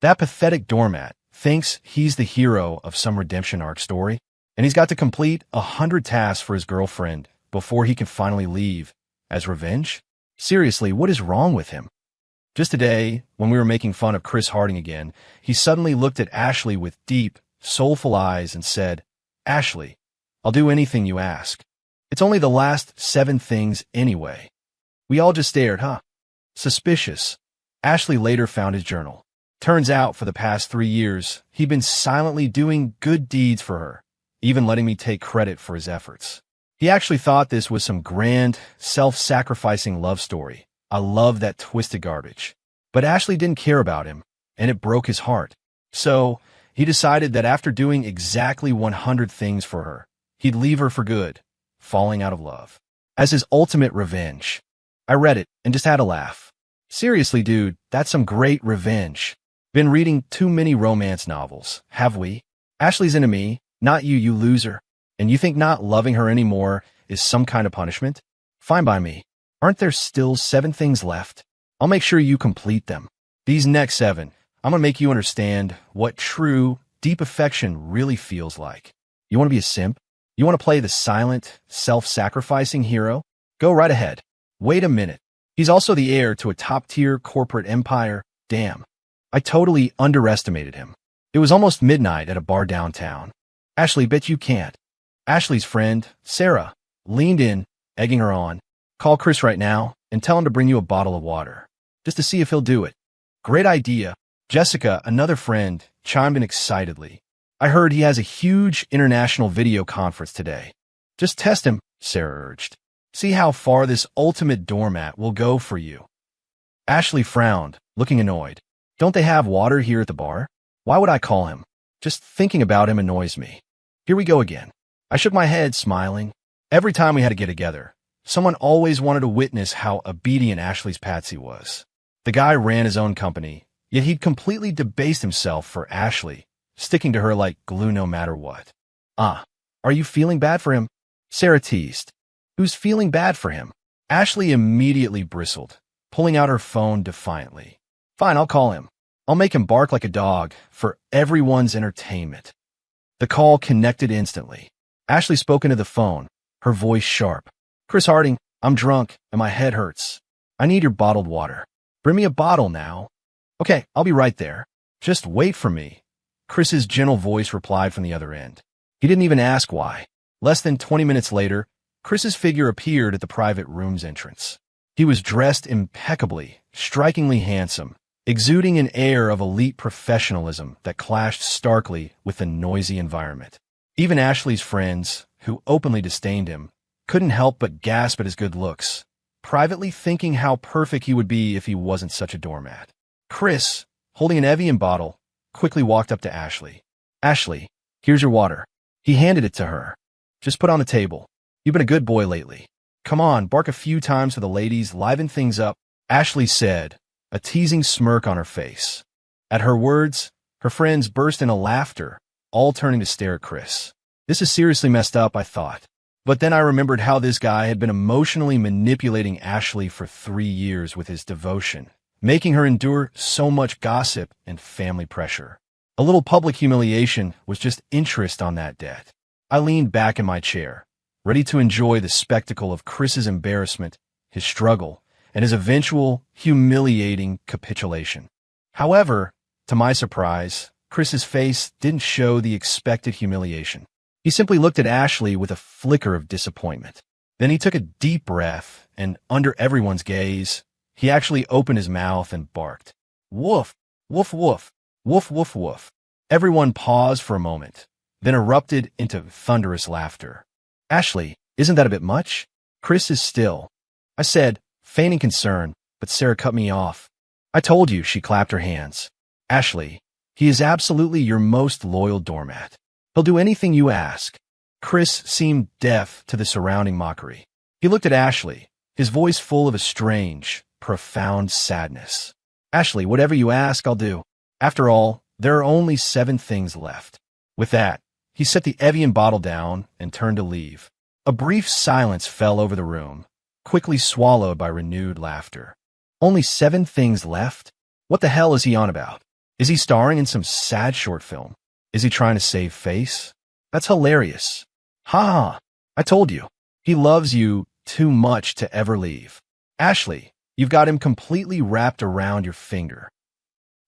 That pathetic doormat thinks he's the hero of some redemption arc story, and he's got to complete 100 tasks for his girlfriend before he can finally leave. As revenge? Seriously, what is wrong with him? Just today, when we were making fun of Chris Harding again, he suddenly looked at Ashley with deep, soulful eyes and said, "Ashley, I'll do anything you ask. It's only the last 7 things anyway." We all just stared, huh? Suspicious. Ashley later found his journal. Turns out, for the past 3 years, he'd been silently doing good deeds for her, even letting me take credit for his efforts. He actually thought this was some grand, self-sacrificing love story. I love that twisted garbage. But Ashley didn't care about him, and it broke his heart. So, he decided that after doing exactly 100 things for her, he'd leave her for good, falling out of love. As his ultimate revenge. I read it and just had a laugh. Seriously, dude, that's some great revenge. Been reading too many romance novels, have we? Ashley's into me, not you, you loser. And you think not loving her anymore is some kind of punishment? Fine by me. Aren't there still 7 things left? I'll make sure you complete them. These next 7, I'm gonna make you understand what true, deep affection really feels like. You wanna be a simp? You wanna play the silent, self-sacrificing hero? Go right ahead. Wait a minute. He's also the heir to a top-tier corporate empire. Damn. I totally underestimated him. It was almost midnight at a bar downtown. Ashley, bet you can't. Ashley's friend, Sarah, leaned in, egging her on. Call Chris right now and tell him to bring you a bottle of water, just to see if he'll do it. Great idea. Jessica, another friend, chimed in excitedly. I heard he has a huge international video conference today. Just test him, Sarah urged. See how far this ultimate doormat will go for you. Ashley frowned, looking annoyed. Don't they have water here at the bar? Why would I call him? Just thinking about him annoys me. Here we go again. I shook my head, smiling. Every time we had to get together, someone always wanted to witness how obedient Ashley's patsy was. The guy ran his own company, yet he'd completely debased himself for Ashley, sticking to her like glue no matter what. Are you feeling bad for him? Sarah teased. Who's feeling bad for him? Ashley immediately bristled, pulling out her phone defiantly. Fine, I'll call him. I'll make him bark like a dog for everyone's entertainment. The call connected instantly. Ashley spoke into the phone, her voice sharp. Chris Harding, I'm drunk and my head hurts. I need your bottled water. Bring me a bottle now. Okay, I'll be right there. Just wait for me. Chris's gentle voice replied from the other end. He didn't even ask why. Less than 20 minutes later, Chris's figure appeared at the private room's entrance. He was dressed impeccably, strikingly handsome, exuding an air of elite professionalism that clashed starkly with the noisy environment. Even Ashley's friends, who openly disdained him, couldn't help but gasp at his good looks, privately thinking how perfect he would be if he wasn't such a doormat. Chris, holding an Evian bottle, quickly walked up to Ashley. Ashley, here's your water. He handed it to her. Just put it on the table. You've been a good boy lately. Come on, bark a few times for the ladies, liven things up, Ashley said, a teasing smirk on her face. At her words, her friends burst into laughter, all turning to stare at Chris. This is seriously messed up, I thought. But then I remembered how this guy had been emotionally manipulating Ashley for 3 years with his devotion, making her endure so much gossip and family pressure. A little public humiliation was just interest on that debt. I leaned back in my chair, ready to enjoy the spectacle of Chris's embarrassment, his struggle, and his eventual humiliating capitulation. However, to my surprise, Chris's face didn't show the expected humiliation. He simply looked at Ashley with a flicker of disappointment. Then he took a deep breath, and under everyone's gaze, he actually opened his mouth and barked. Woof, woof, woof, woof, woof, woof. Everyone paused for a moment, then erupted into thunderous laughter. Ashley, isn't that a bit much? Chris is still. I said, feigning concern, but Sarah cut me off. I told you, she clapped her hands. Ashley, he is absolutely your most loyal doormat. He'll do anything you ask. Chris seemed deaf to the surrounding mockery. He looked at Ashley, his voice full of a strange, profound sadness. Ashley, whatever you ask, I'll do. After all, there are only 7 things left. With that, he set the Evian bottle down and turned to leave. A brief silence fell over the room, quickly swallowed by renewed laughter. Only 7 things left? What the hell is he on about? Is he starring in some sad short film? Is he trying to save face? That's hilarious. Ha ha. I told you. He loves you too much to ever leave. Ashley, you've got him completely wrapped around your finger.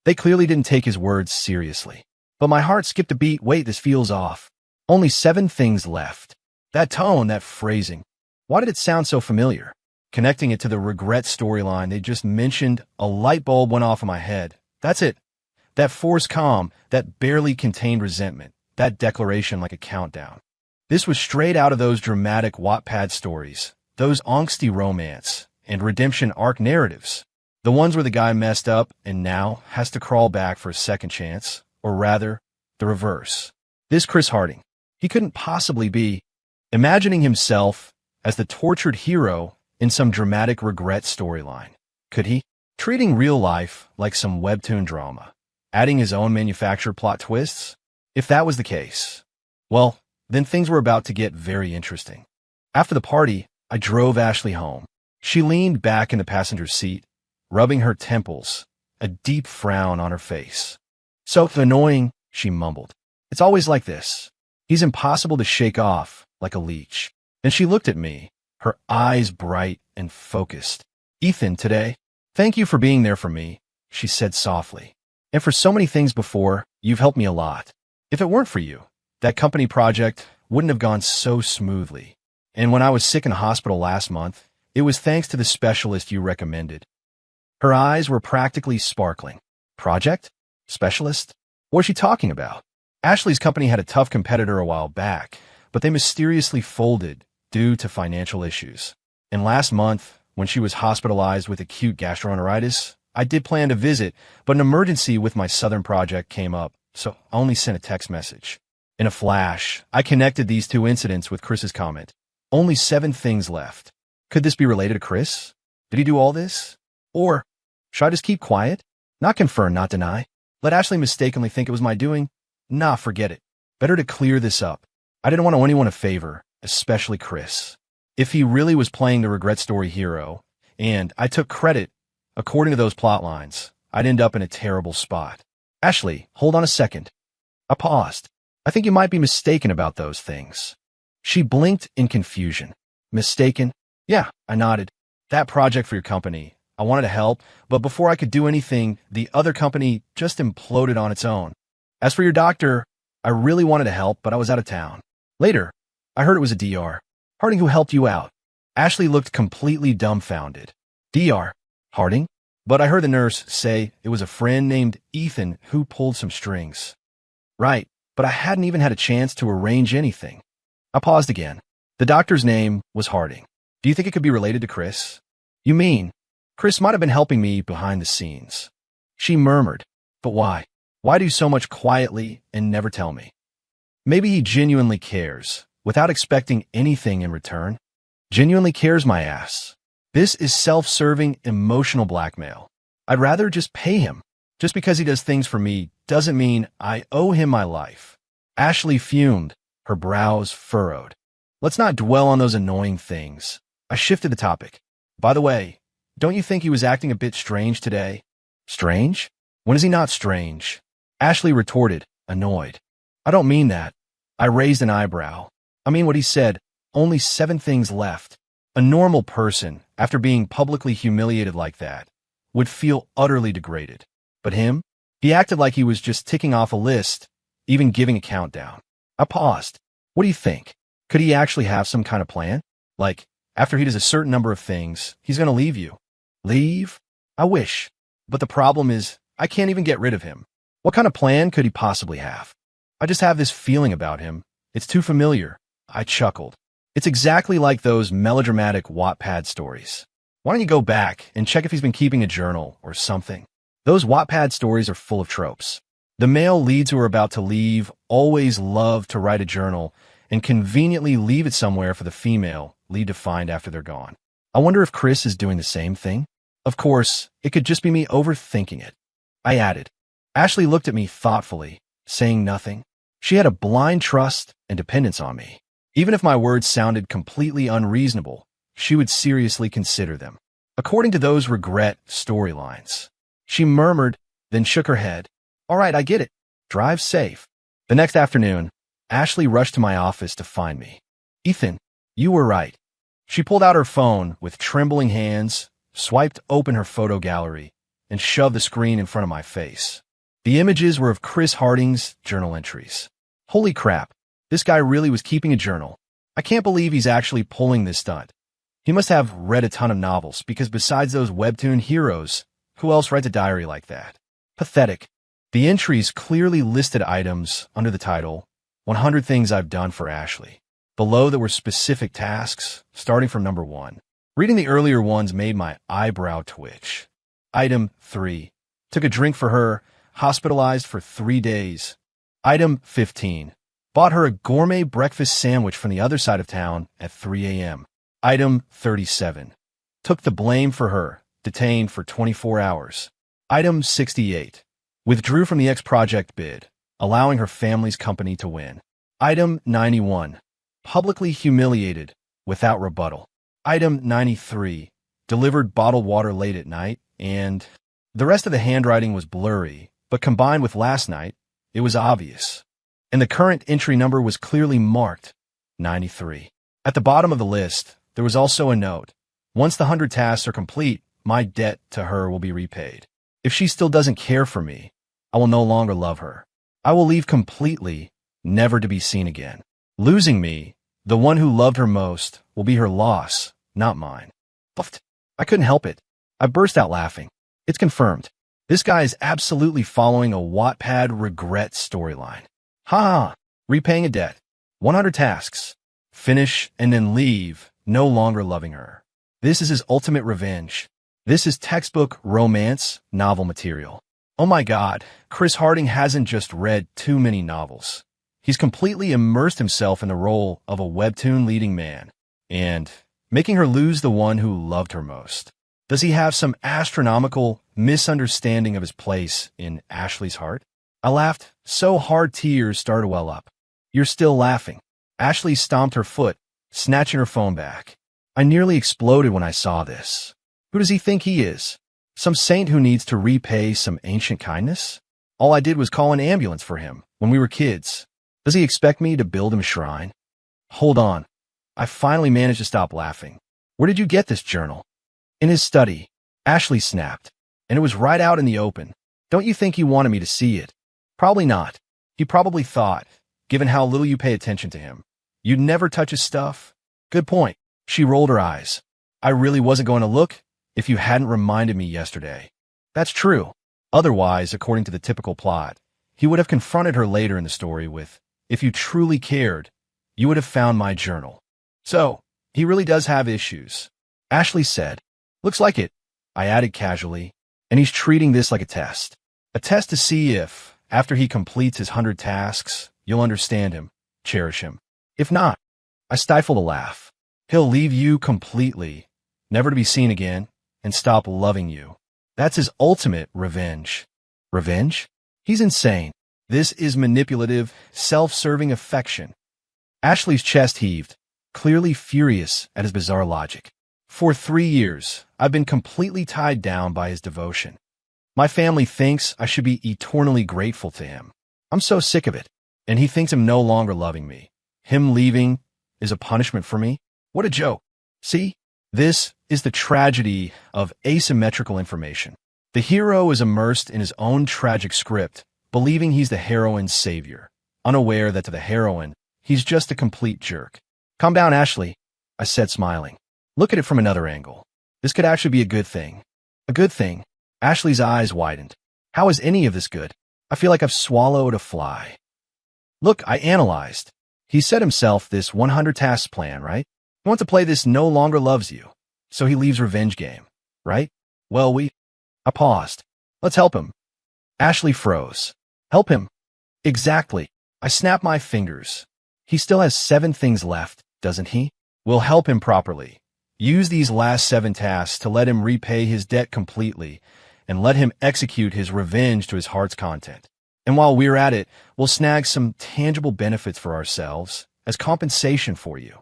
They clearly didn't take his words seriously. But my heart skipped a beat. Wait, this feels off. Only 7 things left. That tone, that phrasing. Why did it sound so familiar? Connecting it to the regret storyline they just mentioned, a light bulb went off in my head. That's it. That forced calm, that barely contained resentment, that declaration like a countdown. This was straight out of those dramatic Wattpad stories, those angsty romance and redemption arc narratives. The ones where the guy messed up and now has to crawl back for a second chance, or rather, the reverse. This Chris Harding, he couldn't possibly be imagining himself as the tortured hero in some dramatic regret storyline. Could he? Treating real life like some webtoon drama, adding his own manufactured plot twists? If that was the case, well, then things were about to get very interesting. After the party, I drove Ashley home. She leaned back in the passenger seat, rubbing her temples, a deep frown on her face. So annoying, she mumbled. It's always like this. He's impossible to shake off, like a leech. Then she looked at me, her eyes bright and focused. Ethan, today, thank you for being there for me, she said softly. And for so many things before, you've helped me a lot. If it weren't for you, that company project wouldn't have gone so smoothly. And when I was sick in the hospital last month, it was thanks to the specialist you recommended. Her eyes were practically sparkling. Project? Specialist? What was she talking about? Ashley's company had a tough competitor a while back, but they mysteriously folded due to financial issues. And last month, when she was hospitalized with acute gastroenteritis, I did plan to visit, but an emergency with my Southern project came up, so I only sent a text message. In a flash, I connected these 2 incidents with Chris's comment. Only 7 things left. Could this be related to Chris? Did he do all this? Or should I just keep quiet? Not confirm, not deny. Let Ashley mistakenly think it was my doing? Nah, forget it. Better to clear this up. I didn't want to anyone a favor, especially Chris. If he really was playing the regret story hero, and I took credit, according to those plot lines, I'd end up in a terrible spot. Ashley, hold on a second. I paused. I think you might be mistaken about those things. She blinked in confusion. Mistaken? Yeah, I nodded. That project for your company. I wanted to help, but before I could do anything, the other company just imploded on its own. As for your doctor, I really wanted to help, but I was out of town. Later, I heard it was a DR. Harding who helped you out. Ashley looked completely dumbfounded. DR? Harding? But I heard the nurse say it was a friend named Ethan who pulled some strings. Right, but I hadn't even had a chance to arrange anything. I paused again. The doctor's name was Harding. Do you think it could be related to Chris? You mean, Chris might have been helping me behind the scenes. She murmured. But why? Why do so much quietly and never tell me? Maybe he genuinely cares, without expecting anything in return. Genuinely cares my ass. This is self-serving emotional blackmail. I'd rather just pay him. Just because he does things for me doesn't mean I owe him my life. Ashley fumed, her brows furrowed. Let's not dwell on those annoying things. I shifted the topic. By the way, don't you think he was acting a bit strange today? Strange? When is he not strange? Ashley retorted, annoyed. I don't mean that. I raised an eyebrow. I mean what he said. Only 7 things left. A normal person, after being publicly humiliated like that, would feel utterly degraded. But him? He acted like he was just ticking off a list, even giving a countdown. I paused. What do you think? Could he actually have some kind of plan? Like, after he does a certain number of things, he's going to leave you. Leave? I wish. But the problem is, I can't even get rid of him. What kind of plan could he possibly have? I just have this feeling about him. It's too familiar. I chuckled. It's exactly like those melodramatic Wattpad stories. Why don't you go back and check if he's been keeping a journal or something? Those Wattpad stories are full of tropes. The male leads who are about to leave always love to write a journal and conveniently leave it somewhere for the female lead to find after they're gone. I wonder if Chris is doing the same thing? Of course, it could just be me overthinking it. I added. Ashley looked at me thoughtfully, saying nothing. She had a blind trust and dependence on me. Even if my words sounded completely unreasonable, she would seriously consider them. According to those regret storylines. She murmured, then shook her head. All right, I get it. Drive safe. The next afternoon, Ashley rushed to my office to find me. Ethan, you were right. She pulled out her phone with trembling hands, swiped open her photo gallery, and shoved the screen in front of my face. The images were of Chris Harding's journal entries. Holy crap, this guy really was keeping a journal. I can't believe he's actually pulling this stunt. He must have read a ton of novels, because besides those webtoon heroes, who else writes a diary like that? Pathetic. The entries clearly listed items under the title, 100 Things I've Done for Ashley. Below there were specific tasks, starting from number 1. Reading the earlier ones made my eyebrow twitch. Item 3. Took a drink for her, hospitalized for 3 days. Item 15. Bought her a gourmet breakfast sandwich from the other side of town at 3 a.m. Item 37. Took the blame for her, detained for 24 hours. Item 68. Withdrew from the X Project bid, allowing her family's company to win. Item 91. Publicly humiliated, without rebuttal. Item 93. Delivered bottled water late at night, and the rest of the handwriting was blurry, but combined with last night, it was obvious. And the current entry number was clearly marked, 93. At the bottom of the list, there was also a note. Once the 100 tasks are complete, my debt to her will be repaid. If she still doesn't care for me, I will no longer love her. I will leave completely, never to be seen again. Losing me, the one who loved her most, will be her loss, not mine. Puffed. I couldn't help it. I burst out laughing. It's confirmed. This guy is absolutely following a Wattpad regret storyline. Ha! Repaying a debt. 100 tasks. Finish and then leave, no longer loving her. This is his ultimate revenge. This is textbook romance novel material. Oh my God, Chris Harding hasn't just read too many novels. He's completely immersed himself in the role of a webtoon leading man, and making her lose the one who loved her most. Does he have some astronomical misunderstanding of his place in Ashley's heart? I laughed so hard tears started to well up. You're still laughing. Ashley stomped her foot, snatching her phone back. I nearly exploded when I saw this. Who does he think he is? Some saint who needs to repay some ancient kindness? All I did was call an ambulance for him when we were kids. Does he expect me to build him a shrine? Hold on. I finally managed to stop laughing. Where did you get this journal? In his study. Ashley snapped. And it was right out in the open. Don't you think he wanted me to see it? Probably not. He probably thought, given how little you pay attention to him, you'd never touch his stuff. Good point. She rolled her eyes. I really wasn't going to look if you hadn't reminded me yesterday. That's true. Otherwise, according to the typical plot, he would have confronted her later in the story with, if you truly cared, you would have found my journal. So, he really does have issues. Ashley said, looks like it, I added casually, and he's treating this like a test. A test to see if, after he completes his 100 tasks, you'll understand him, cherish him. If not, I stifled a laugh. He'll leave you completely, never to be seen again, and stop loving you. That's his ultimate revenge. Revenge? He's insane. This is manipulative, self-serving affection. Ashley's chest heaved, clearly furious at his bizarre logic. For 3 years, I've been completely tied down by his devotion. My family thinks I should be eternally grateful to him. I'm so sick of it. And he thinks I'm no longer loving me. Him leaving is a punishment for me? What a joke. See? This is the tragedy of asymmetrical information. The hero is immersed in his own tragic script, believing he's the heroine's savior, unaware that to the heroine, he's just a complete jerk. Calm down, Ashley, I said, smiling. Look at it from another angle. This could actually be a good thing. A good thing. Ashley's eyes widened. How is any of this good? I feel like I've swallowed a fly. Look, I analyzed. He set himself this 100 tasks plan, right? He wants to play this no longer loves you. So he leaves revenge game, right? Well, I paused. Let's help him. Ashley froze. Help him. Exactly. I snapped my fingers. He still has 7 things left, doesn't he? We'll help him properly. Use these last 7 tasks to let him repay his debt completely and let him execute his revenge to his heart's content. And while we're at it, we'll snag some tangible benefits for ourselves as compensation for you.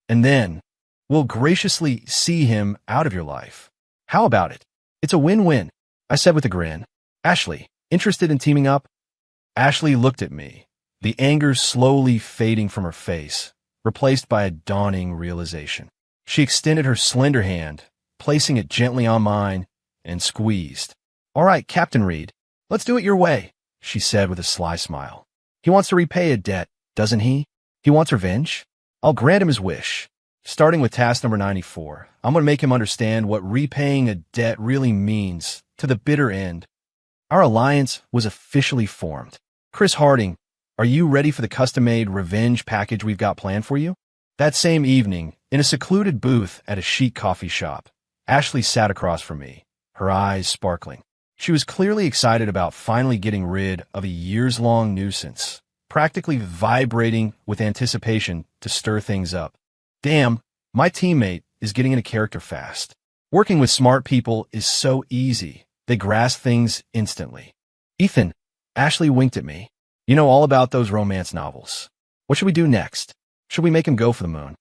And then, we'll graciously see him out of your life. How about it? It's a win-win, I said with a grin. Ashley, Interested in teaming up? Ashley looked at me, the anger slowly fading from her face, replaced by a dawning realization. She extended her slender hand, placing it gently on mine, and squeezed. "All right, Captain Reed, let's do it your way," she said with a sly smile. "He wants to repay a debt, doesn't he? He wants revenge? I'll grant him his wish. Starting with task number 94, I'm going to make him understand what repaying a debt really means to the bitter end." Our alliance was officially formed. "Chris Harding, are you ready for the custom-made revenge package we've got planned for you?" That same evening, in a secluded booth at a chic coffee shop, Ashley sat across from me, her eyes sparkling. She was clearly excited about finally getting rid of a years-long nuisance, practically vibrating with anticipation to stir things up. "Damn, my teammate is getting into character fast. Working with smart people is so easy. They grasp things instantly." "Ethan," Ashley winked at me. "You know all about those romance novels. What should we do next? Should we make him go for the moon?"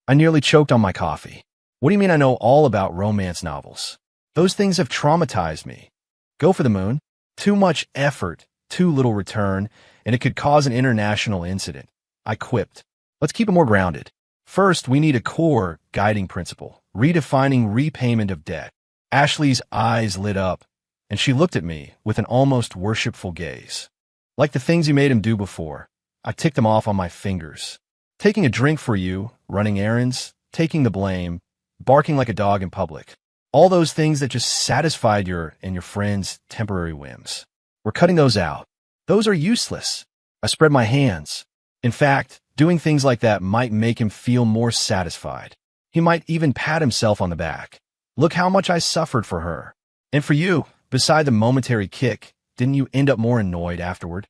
I nearly choked on my coffee. "What do you mean I know all about romance novels? Those things have traumatized me. Go for the moon? Too much effort, too little return, and it could cause an international incident," I quipped. "Let's keep it more grounded. First, we need a core guiding principle, redefining repayment of debt." Ashley's eyes lit up, and she looked at me with an almost worshipful gaze. "Like the things you made him do before." I ticked them off on my fingers. "Taking a drink for you, running errands, taking the blame, barking like a dog in public. All those things that just satisfied your and your friends' temporary whims. We're cutting those out. Those are useless." I spread my hands. In fact, doing things like that might make him feel more satisfied. He might even pat himself on the back. "Look how much I suffered for her. And for you, beside the momentary kick, didn't you end up more annoyed afterward?"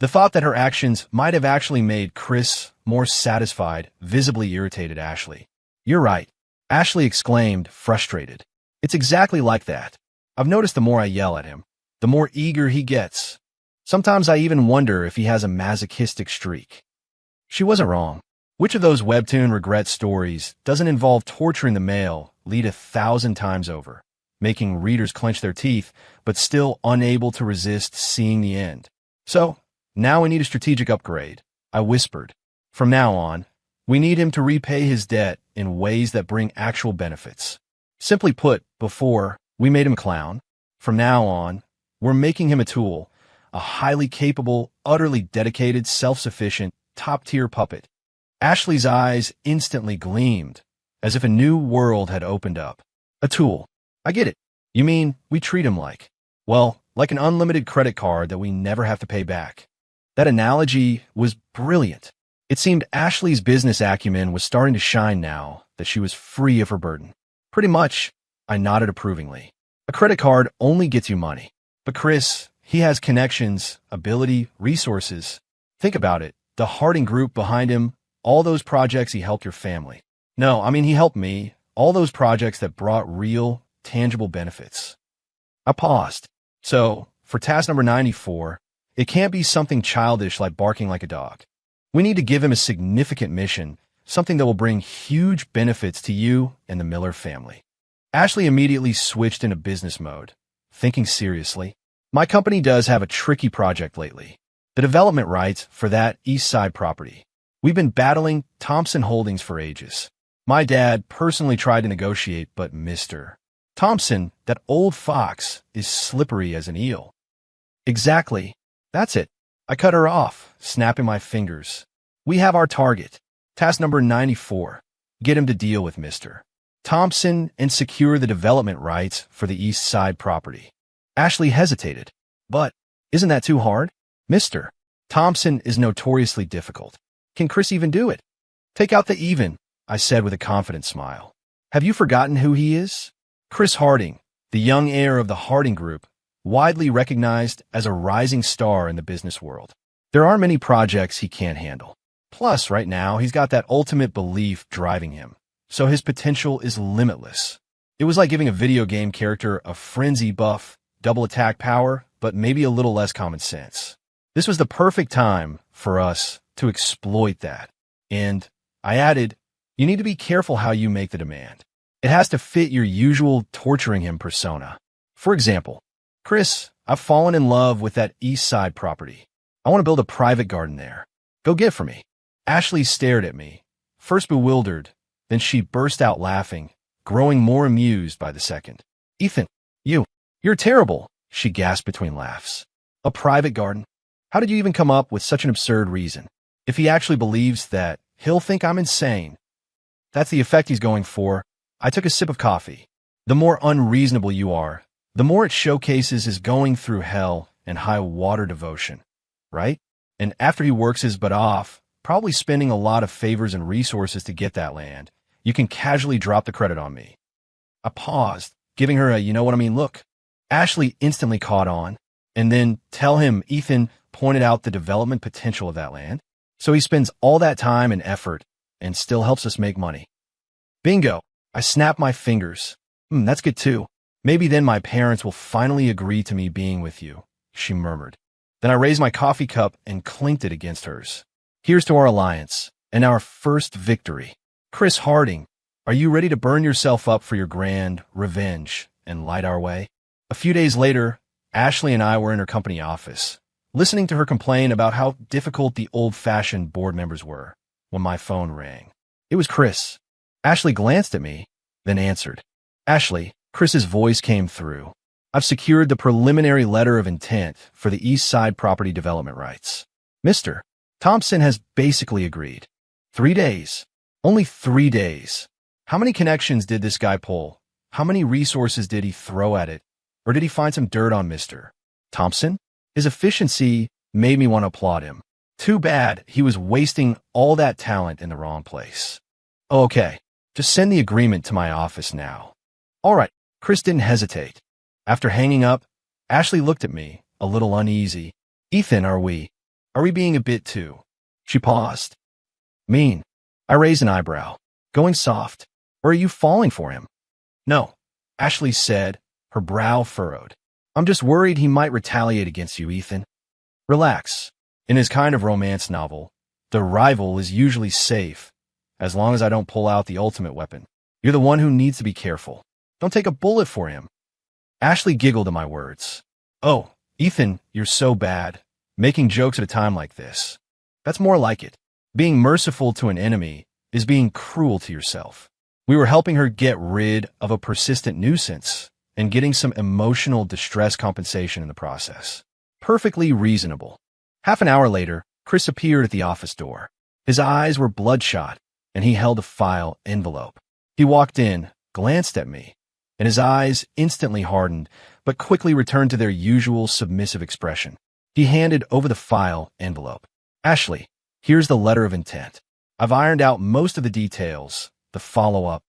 The thought that her actions might have actually made Chris more satisfied visibly irritated Ashley. "You're right," Ashley exclaimed, frustrated. "It's exactly like that. I've noticed the more I yell at him, the more eager he gets. Sometimes I even wonder if he has a masochistic streak." She wasn't wrong. Which of those webtoon regret stories doesn't involve torturing the male lead 1,000 times over, making readers clench their teeth, but still unable to resist seeing the end? "So, now we need a strategic upgrade," I whispered. "From now on, we need him to repay his debt in ways that bring actual benefits. Simply put, before, we made him a clown. From now on, we're making him a tool, a highly capable, utterly dedicated, self-sufficient, top-tier puppet." Ashley's eyes instantly gleamed, as if a new world had opened up. "A tool. I get it. You mean we treat him like, well, like an unlimited credit card that we never have to pay back." That analogy was brilliant. It seemed Ashley's business acumen was starting to shine now that she was free of her burden. "Pretty much," I nodded approvingly. "A credit card only gets you money. But Chris, he has connections, ability, resources. Think about it. The Harding Group behind him, all those projects he helped your family. No, I mean he helped me. All those projects that brought real, tangible benefits." I paused. "So, for task number 94, it can't be something childish like barking like a dog. We need to give him a significant mission, something that will bring huge benefits to you and the Miller family." Ashley immediately switched into business mode, thinking seriously. "My company does have a tricky project lately. The development rights for that East Side property. We've been battling Thompson Holdings for ages. My dad personally tried to negotiate, but Mr. Thompson, that old fox, is slippery as an eel." "Exactly. That's it." I cut her off, snapping my fingers. "We have our target. Task number 94. Get him to deal with Mr. Thompson and secure the development rights for the East Side property." Ashley hesitated. "But isn't that too hard? Mr. Thompson is notoriously difficult. Can Chris even do it?" "Take out the even," I said with a confident smile. "Have you forgotten who he is? Chris Harding, the young heir of the Harding Group, widely recognized as a rising star in the business world. There are many projects he can't handle. Plus, right now, he's got that ultimate belief driving him, so his potential is limitless. It was like giving a video game character a frenzy buff, double attack power, but maybe a little less common sense. This was the perfect time for us to exploit that. And I added, you need to be careful how you make the demand. It has to fit your usual torturing him persona. For example, Chris, I've fallen in love with that east side property. I want to build a private garden there. Go get it for me." Ashley stared at me, first bewildered, then she burst out laughing, growing more amused by the second. "Ethan, you're terrible," she gasped between laughs. "A private garden? How did you even come up with such an absurd reason? If he actually believes that, he'll think I'm insane." "That's the effect he's going for." I took a sip of coffee. "The more unreasonable you are, the more it showcases his going through hell and high water devotion, right? And after he works his butt off, probably spending a lot of favors and resources to get that land, you can casually drop the credit on me." I paused, giving her a you-know-what-I-mean look. Ashley instantly caught on, and then tell him Ethan pointed out the development potential of that land, so he spends all that time and effort and still helps us make money. Bingo! I snapped my fingers. That's good too. Maybe then my parents will finally agree to me being with you," she murmured. Then I raised my coffee cup and clinked it against hers. "Here's to our alliance and our first victory. Chris Harding, are you ready to burn yourself up for your grand revenge and light our way?" A few days later, Ashley and I were in her company office, listening to her complain about how difficult the old-fashioned board members were, when my phone rang. It was Chris. Ashley glanced at me, then answered. "Ashley," Chris's voice came through. "I've secured the preliminary letter of intent for the East Side property development rights. Mr. Thompson has basically agreed. 3 days. Only 3 days. How many connections did this guy pull? How many resources did he throw at it? Or did he find some dirt on Mr. Thompson? His efficiency made me want to applaud him. Too bad he was wasting all that talent in the wrong place. Oh, okay, just send the agreement to my office now." "All right." Chris didn't hesitate. After hanging up, Ashley looked at me, a little uneasy. "Ethan, are we being a bit too?" She paused. "Mean?" I raised an eyebrow. "Going soft? Or are you falling for him?" "No," Ashley said, her brow furrowed. "I'm just worried he might retaliate against you, Ethan." "Relax. In his kind of romance novel, the rival is usually safe, as long as I don't pull out the ultimate weapon. You're the one who needs to be careful. Don't take a bullet for him." Ashley giggled at my words. "Oh, Ethan, you're so bad. Making jokes at a time like this. That's more like it. Being merciful to an enemy is being cruel to yourself." We were helping her get rid of a persistent nuisance and getting some emotional distress compensation in the process. Perfectly reasonable. Half an hour later, Chris appeared at the office door. His eyes were bloodshot, and he held a file envelope. He walked in, glanced at me, and his eyes instantly hardened, but quickly returned to their usual submissive expression. He handed over the file envelope. "Ashley, here's the letter of intent. I've ironed out most of the details, the follow-up."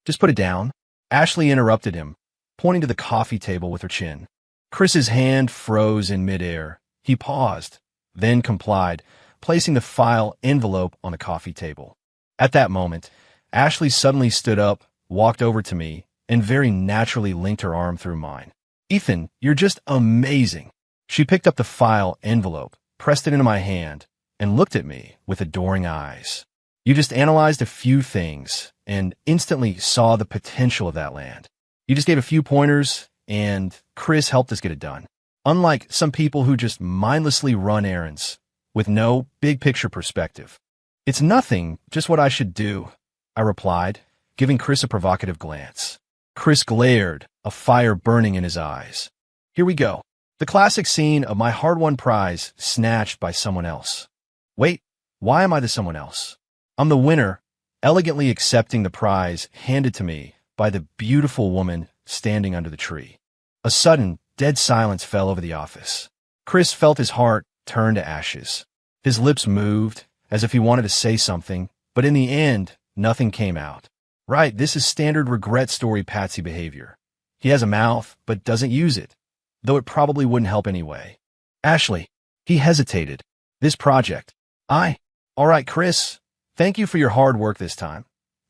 "Just put it down." Ashley interrupted him, pointing to the coffee table with her chin. Chris's hand froze in midair. He paused, then complied, placing the file envelope on the coffee table. At that moment, Ashley suddenly stood up, walked over to me, and very naturally linked her arm through mine. "Ethan, you're just amazing." She picked up the file envelope, pressed it into my hand, and looked at me with adoring eyes. "You just analyzed a few things and instantly saw the potential of that land. You just gave a few pointers, and Chris helped us get it done. Unlike some people who just mindlessly run errands with no big-picture perspective." "It's nothing, just what I should do," I replied, giving Chris a provocative glance. Chris glared, a fire burning in his eyes. Here we go. The classic scene of my hard-won prize snatched by someone else. Wait, why am I the someone else? I'm the winner, elegantly accepting the prize handed to me by the beautiful woman standing under the tree. A sudden, dead silence fell over the office. Chris felt his heart turn to ashes. His lips moved, as if he wanted to say something, but in the end, nothing came out. Right, this is standard regret story patsy behavior. He has a mouth, but doesn't use it, though it probably wouldn't help anyway. Ashley, he hesitated. This project. All right, Chris, thank you for your hard work this time.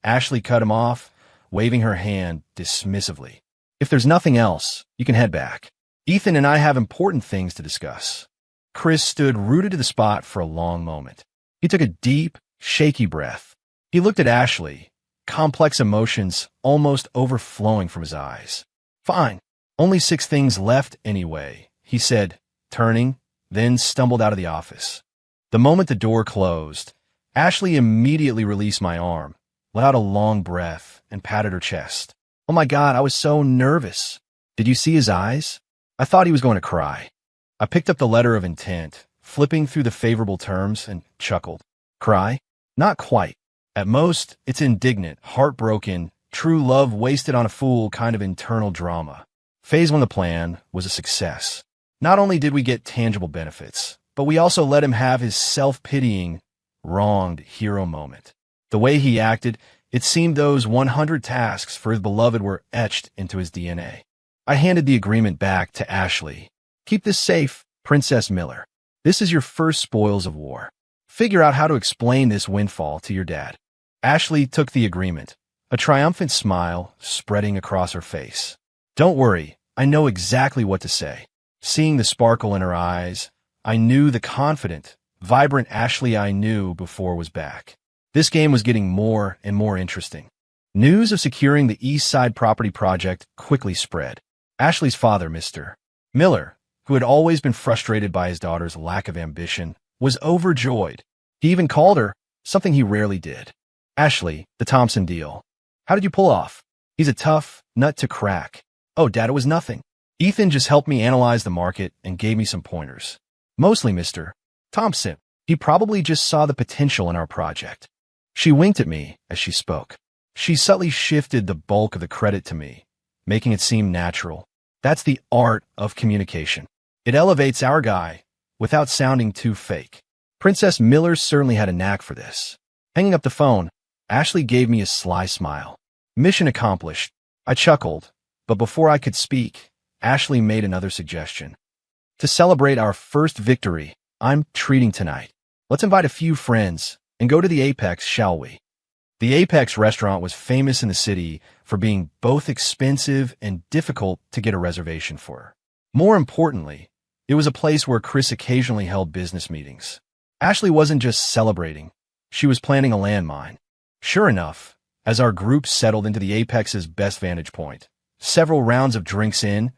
Ashley cut him off, waving her hand dismissively. If there's nothing else, you can head back. Ethan and I have important things to discuss. Chris stood rooted to the spot for a long moment. He took a deep, shaky breath. He looked at Ashley, complex emotions almost overflowing from his eyes. Fine. Only 6 things left anyway, he said, turning, then stumbled out of the office. The moment the door closed, Ashley immediately released my arm, let out a long breath, and patted her chest. Oh my God, I was so nervous. Did you see his eyes? I thought he was going to cry. I picked up the letter of intent, flipping through the favorable terms, and chuckled. Cry? Not quite. At most, it's indignant, heartbroken, true love wasted on a fool kind of internal drama. Phase 1 of the plan was a success. Not only did we get tangible benefits, but we also let him have his self-pitying, wronged hero moment. The way he acted, it seemed those 100 tasks for his beloved were etched into his DNA. I handed the agreement back to Ashley. Keep this safe, Princess Miller. This is your first spoils of war. Figure out how to explain this windfall to your dad. Ashley took the agreement, a triumphant smile spreading across her face. Don't worry, I know exactly what to say. Seeing the sparkle in her eyes, I knew the confident, vibrant Ashley I knew before was back. This game was getting more and more interesting. News of securing the East Side property project quickly spread. Ashley's father, Mr. Miller, who had always been frustrated by his daughter's lack of ambition, was overjoyed. He even called her, something he rarely did. Ashley, the Thompson deal. How did you pull off? He's a tough nut to crack. Oh, Dad, it was nothing. Ethan just helped me analyze the market and gave me some pointers. Mostly, Mr. Thompson. He probably just saw the potential in our project. She winked at me as she spoke. She subtly shifted the bulk of the credit to me, making it seem natural. That's the art of communication. It elevates our guy without sounding too fake. Princess Miller certainly had a knack for this. Hanging up the phone, Ashley gave me a sly smile. Mission accomplished. I chuckled, but before I could speak, Ashley made another suggestion. To celebrate our first victory, I'm treating tonight. Let's invite a few friends and go to the Apex, shall we? The Apex restaurant was famous in the city for being both expensive and difficult to get a reservation for. More importantly, it was a place where Chris occasionally held business meetings. Ashley wasn't just celebrating, she was planting a landmine. Sure enough, as our group settled into the Apex's best vantage point, several rounds of drinks in,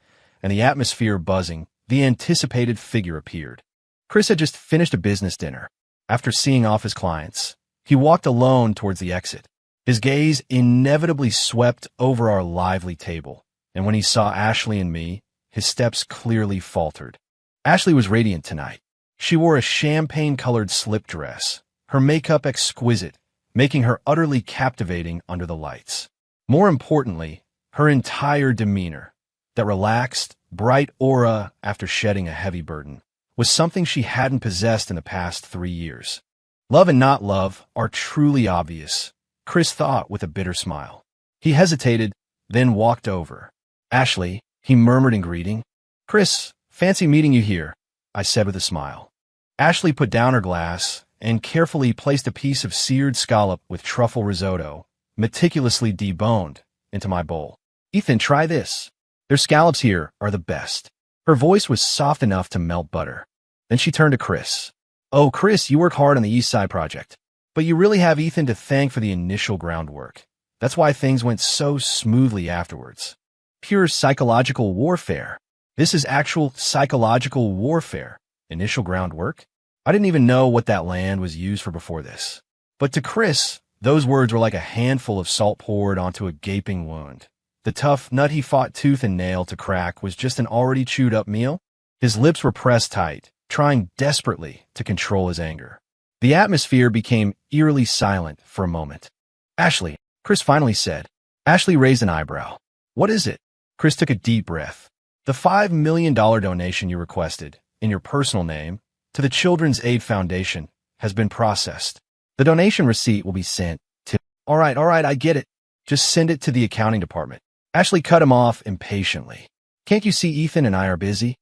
and the atmosphere buzzing, the anticipated figure appeared. Chris had just finished a business dinner. After seeing off his clients, he walked alone towards the exit. His gaze inevitably swept over our lively table, and when he saw Ashley and me, his steps clearly faltered. Ashley was radiant tonight. She wore a champagne-colored slip dress, her makeup exquisite, making her utterly captivating under the lights. More importantly, her entire demeanor, that relaxed, bright aura after shedding a heavy burden, was something she hadn't possessed in the past 3 years. Love and not love are truly obvious, Chris thought with a bitter smile. He hesitated, then walked over. Ashley, he murmured in greeting. Chris, fancy meeting you here, I said with a smile. Ashley put down her glass and carefully placed a piece of seared scallop with truffle risotto, meticulously deboned, into my bowl. Ethan, try this. Their scallops here are the best. Her voice was soft enough to melt butter. Then she turned to Chris. Oh, Chris, you work hard on the East Side project, but you really have Ethan to thank for the initial groundwork. That's why things went so smoothly afterwards. Pure psychological warfare. This is actual psychological warfare. Initial groundwork? I didn't even know what that land was used for before this. But to Chris, those words were like a handful of salt poured onto a gaping wound. The tough nut he fought tooth and nail to crack was just an already chewed up meal. His lips were pressed tight, trying desperately to control his anger. The atmosphere became eerily silent for a moment. Ashley, Chris finally said. Ashley raised an eyebrow. What is it? Chris took a deep breath. The $5 million donation you requested, in your personal name, to the Children's Aid Foundation, has been processed. The donation receipt will be sent to... All right, I get it. Just send it to the accounting department. Ashley cut him off impatiently. Can't you see Ethan and I are busy?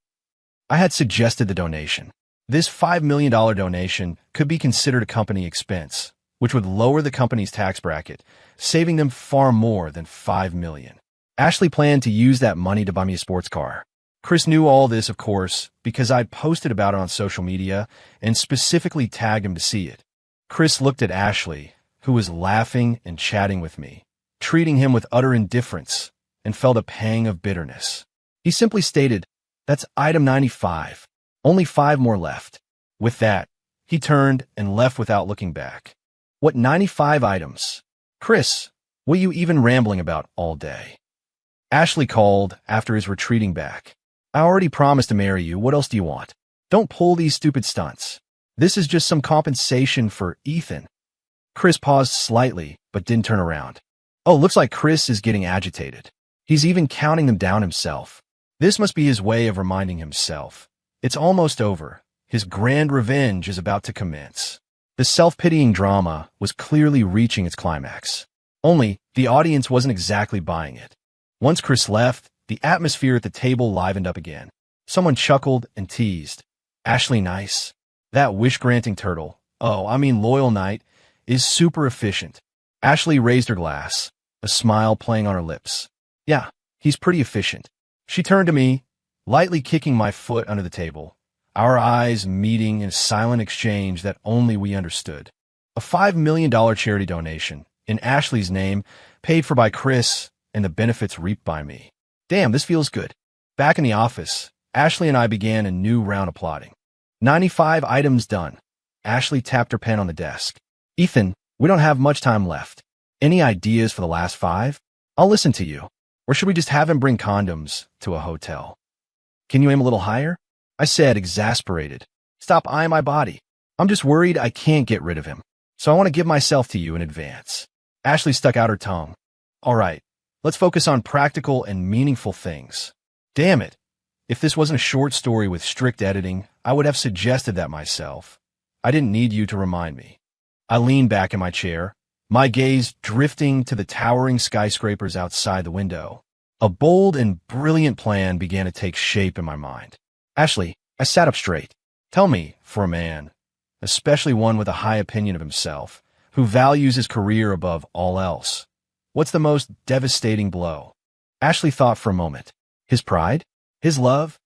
I had suggested the donation. This $5 million donation could be considered a company expense, which would lower the company's tax bracket, saving them far more than $5 million. Ashley planned to use that money to buy me a sports car. Chris knew all this, of course, because I'd posted about it on social media and specifically tagged him to see it. Chris looked at Ashley, who was laughing and chatting with me, treating him with utter indifference, and felt a pang of bitterness. He simply stated, That's item 95. Only 5 more left. With that, he turned and left without looking back. What 95 items? Chris, what are you even rambling about all day? Ashley called after his retreating back. I already promised to marry you. What else do you want? Don't pull these stupid stunts. This is just some compensation for Ethan. Chris paused slightly, but didn't turn around. Oh, looks like Chris is getting agitated. He's even counting them down himself. This must be his way of reminding himself. It's almost over. His grand revenge is about to commence. The self-pitying drama was clearly reaching its climax. Only, the audience wasn't exactly buying it. Once Chris left, the atmosphere at the table livened up again. Someone chuckled and teased. Ashley nice. That wish-granting turtle, loyal knight, is super efficient. Ashley raised her glass, a smile playing on her lips. Yeah, he's pretty efficient. She turned to me, lightly kicking my foot under the table, our eyes meeting in a silent exchange that only we understood. A $5 million charity donation, in Ashley's name, paid for by Chris, and the benefits reaped by me. Damn, this feels good. Back in the office, Ashley and I began a new round of plotting. 95 items done. Ashley tapped her pen on the desk. Ethan, we don't have much time left. Any ideas for the last 5? I'll listen to you. Or should we just have him bring condoms to a hotel? Can you aim a little higher? I said, exasperated. Stop eyeing my body. I'm just worried I can't get rid of him. So I want to give myself to you in advance. Ashley stuck out her tongue. All right, let's focus on practical and meaningful things. Damn it. If this wasn't a short story with strict editing, I would have suggested that myself. I didn't need you to remind me. I leaned back in my chair, my gaze drifting to the towering skyscrapers outside the window. A bold and brilliant plan began to take shape in my mind. Ashley, I sat up straight. Tell me, for a man, especially one with a high opinion of himself, who values his career above all else, what's the most devastating blow? Ashley thought for a moment. His pride? His love?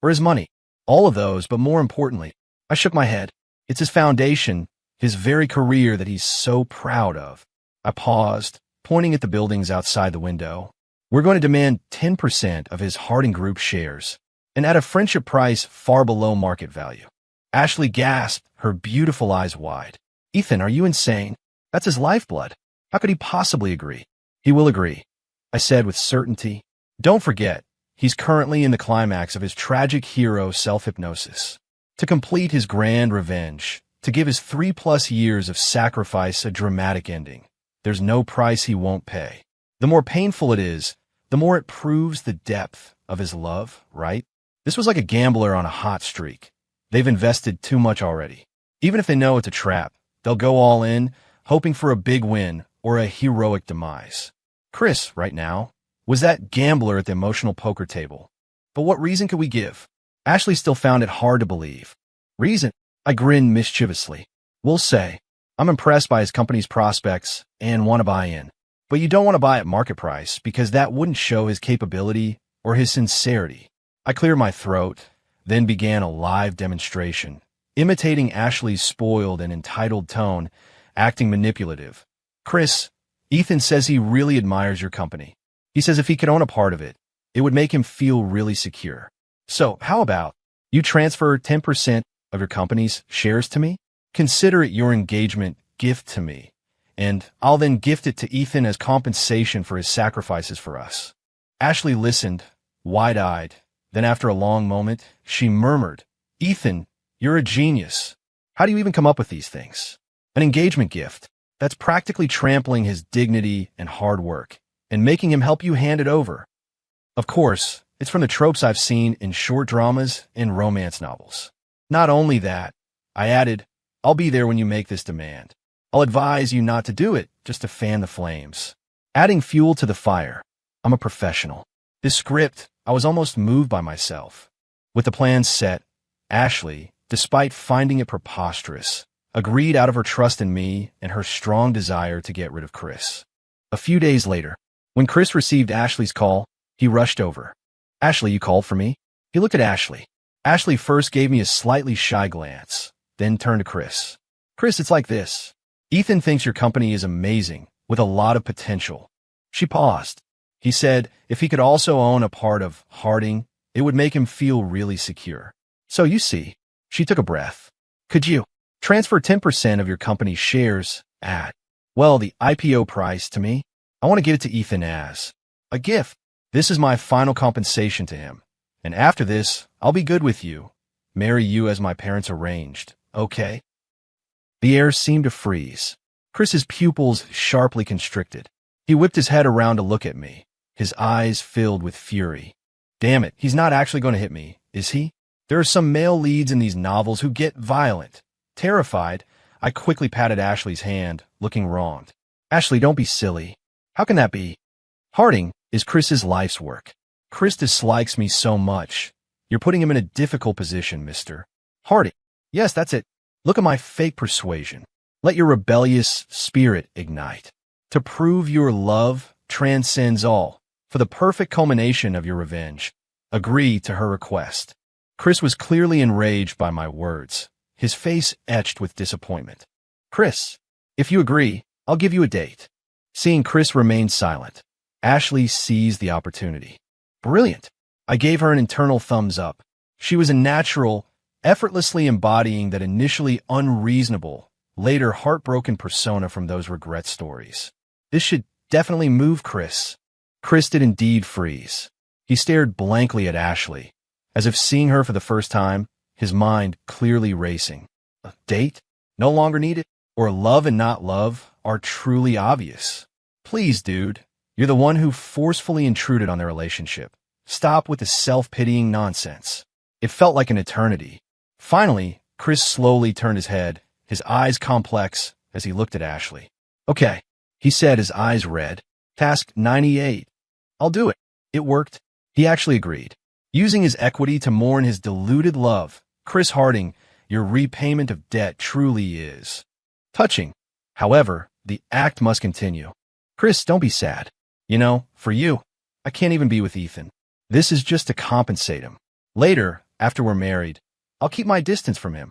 Or his money? All of those, but more importantly, I shook my head. It's his foundation, his very career that he's so proud of. I paused, pointing at the buildings outside the window. We're going to demand 10% of his Harding Group shares, and at a friendship price far below market value. Ashley gasped, her beautiful eyes wide. Ethan, are you insane? That's his lifeblood. How could he possibly agree? He will agree, I said with certainty. Don't forget, he's currently in the climax of his tragic hero self-hypnosis. To complete his grand revenge, to give his 3+ years of sacrifice a dramatic ending, there's no price he won't pay. The more painful it is, the more it proves the depth of his love, right? This was like a gambler on a hot streak. They've invested too much already. Even if they know it's a trap, they'll go all in, hoping for a big win or a heroic demise. Chris, right now, was that gambler at the emotional poker table. But what reason could we give? Ashley still found it hard to believe. Reason? I grinned mischievously. We'll say, I'm impressed by his company's prospects and want to buy in. But you don't want to buy at market price because that wouldn't show his capability or his sincerity. I cleared my throat, then began a live demonstration, imitating Ashley's spoiled and entitled tone, acting manipulative. Chris, Ethan says he really admires your company. He says if he could own a part of it, it would make him feel really secure. So how about you transfer 10% of your company's shares to me? Consider it your engagement gift to me, and I'll then gift it to Ethan as compensation for his sacrifices for us. Ashley listened, wide-eyed. Then after a long moment, she murmured, Ethan, you're a genius. How do you even come up with these things? An engagement gift. That's practically trampling his dignity and hard work, and making him help you hand it over. Of course, it's from the tropes I've seen in short dramas and romance novels. Not only that, I added, I'll be there when you make this demand. I'll advise you not to do it, just to fan the flames. Adding fuel to the fire. I'm a professional. This script, I was almost moved by myself. With the plan set, Ashley, despite finding it preposterous, agreed out of her trust in me and her strong desire to get rid of Chris. A few days later, when Chris received Ashley's call, he rushed over. Ashley, you called for me? He looked at Ashley. Ashley first gave me a slightly shy glance, then turned to Chris. Chris, it's like this. Ethan thinks your company is amazing, with a lot of potential. She paused. He said if he could also own a part of Harding, It would make him feel really secure. So you see, she took a breath. Could you transfer 10% of your company's shares at, well, the IPO price to me? I want to give it to Ethan as a gift. This is my final compensation to him. And after this, I'll be good with you. Marry you as my parents arranged, okay? The air seemed to freeze. Chris's pupils sharply constricted. He whipped his head around to look at me, his eyes filled with fury. Damn it, he's not actually going to hit me, is he? There are some male leads in these novels who get violent. Terrified, I quickly patted Ashley's hand, looking wronged. Ashley, don't be silly. How can that be? Harding is Chris's life's work. Chris dislikes me so much. You're putting him in a difficult position, Mr. Harding. Yes, that's it. Look at my fake persuasion. Let your rebellious spirit ignite. To prove your love transcends all. For the perfect culmination of your revenge, agree to her request. Chris was clearly enraged by my words, his face etched with disappointment. Chris, if you agree, I'll give you a date. Seeing Chris remain silent, Ashley seized the opportunity. Brilliant. I gave her an internal thumbs up. She was a natural, effortlessly embodying that initially unreasonable, later heartbroken persona from those regret stories. This should definitely move Chris. Chris did indeed freeze. He stared blankly at Ashley, as if seeing her for the first time, his mind clearly racing. A date? No longer needed? Or love and not love are truly obvious. Please, dude. You're the one who forcefully intruded on their relationship. Stop with the self-pitying nonsense. It felt like an eternity. Finally, Chris slowly turned his head, his eyes complex, as he looked at Ashley. Okay, he said, his eyes red. Task 98. I'll do it. It worked. He actually agreed. Using his equity to mourn his deluded love, Chris Harding, your repayment of debt truly is touching. However, the act must continue. Chris, don't be sad. You know, for you, I can't even be with Ethan. This is just to compensate him. Later, after we're married, I'll keep my distance from him.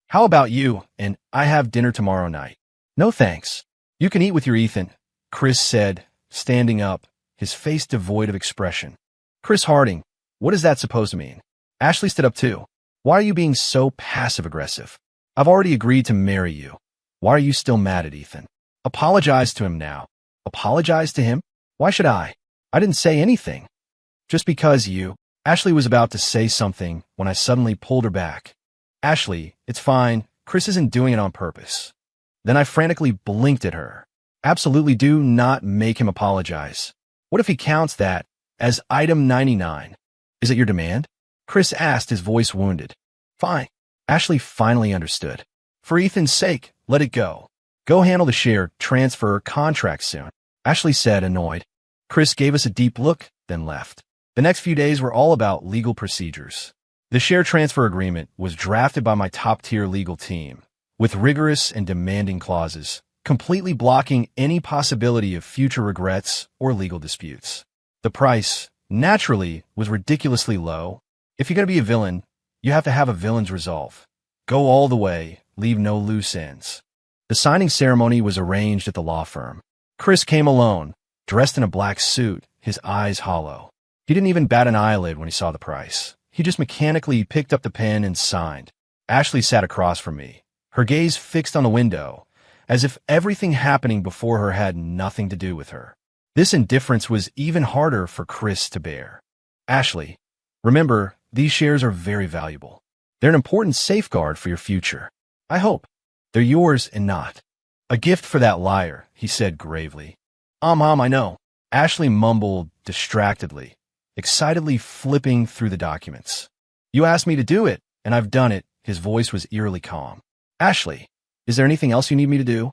How about you and I have dinner tomorrow night? No thanks. You can eat with your Ethan, Chris said, standing up, his face devoid of expression. Chris Harding, what is that supposed to mean? Ashley stood up too. Why are you being so passive-aggressive? I've already agreed to marry you. Why are you still mad at Ethan? Apologize to him now. Apologize to him? Why should I? I didn't say anything. Just because you... Ashley was about to say something when I suddenly pulled her back. Ashley, it's fine. Chris isn't doing it on purpose. Then I frantically blinked at her. Absolutely do not make him apologize. What if he counts that as item 99? Is it your demand? Chris asked, his voice wounded. Fine. Ashley finally understood. For Ethan's sake, let it go. Go handle the share transfer contract soon. Ashley said, annoyed. Chris gave us a deep look, then left. The next few days were all about legal procedures. The share transfer agreement was drafted by my top-tier legal team, with rigorous and demanding clauses, completely blocking any possibility of future regrets or legal disputes. The price, naturally, was ridiculously low. If you're going to be a villain, you have to have a villain's resolve. Go all the way, leave no loose ends. The signing ceremony was arranged at the law firm. Chris came alone, dressed in a black suit, his eyes hollow. He didn't even bat an eyelid when he saw the price. He just mechanically picked up the pen and signed. Ashley sat across from me, her gaze fixed on the window, as if everything happening before her had nothing to do with her. This indifference was even harder for Chris to bear. Ashley, remember, these shares are very valuable. They're an important safeguard for your future. I hope. They're yours and not a gift for that liar, he said gravely. I know. Ashley mumbled distractedly, excitedly flipping through the documents. You asked me to do it, and I've done it. His voice was eerily calm. Ashley, is there anything else you need me to do?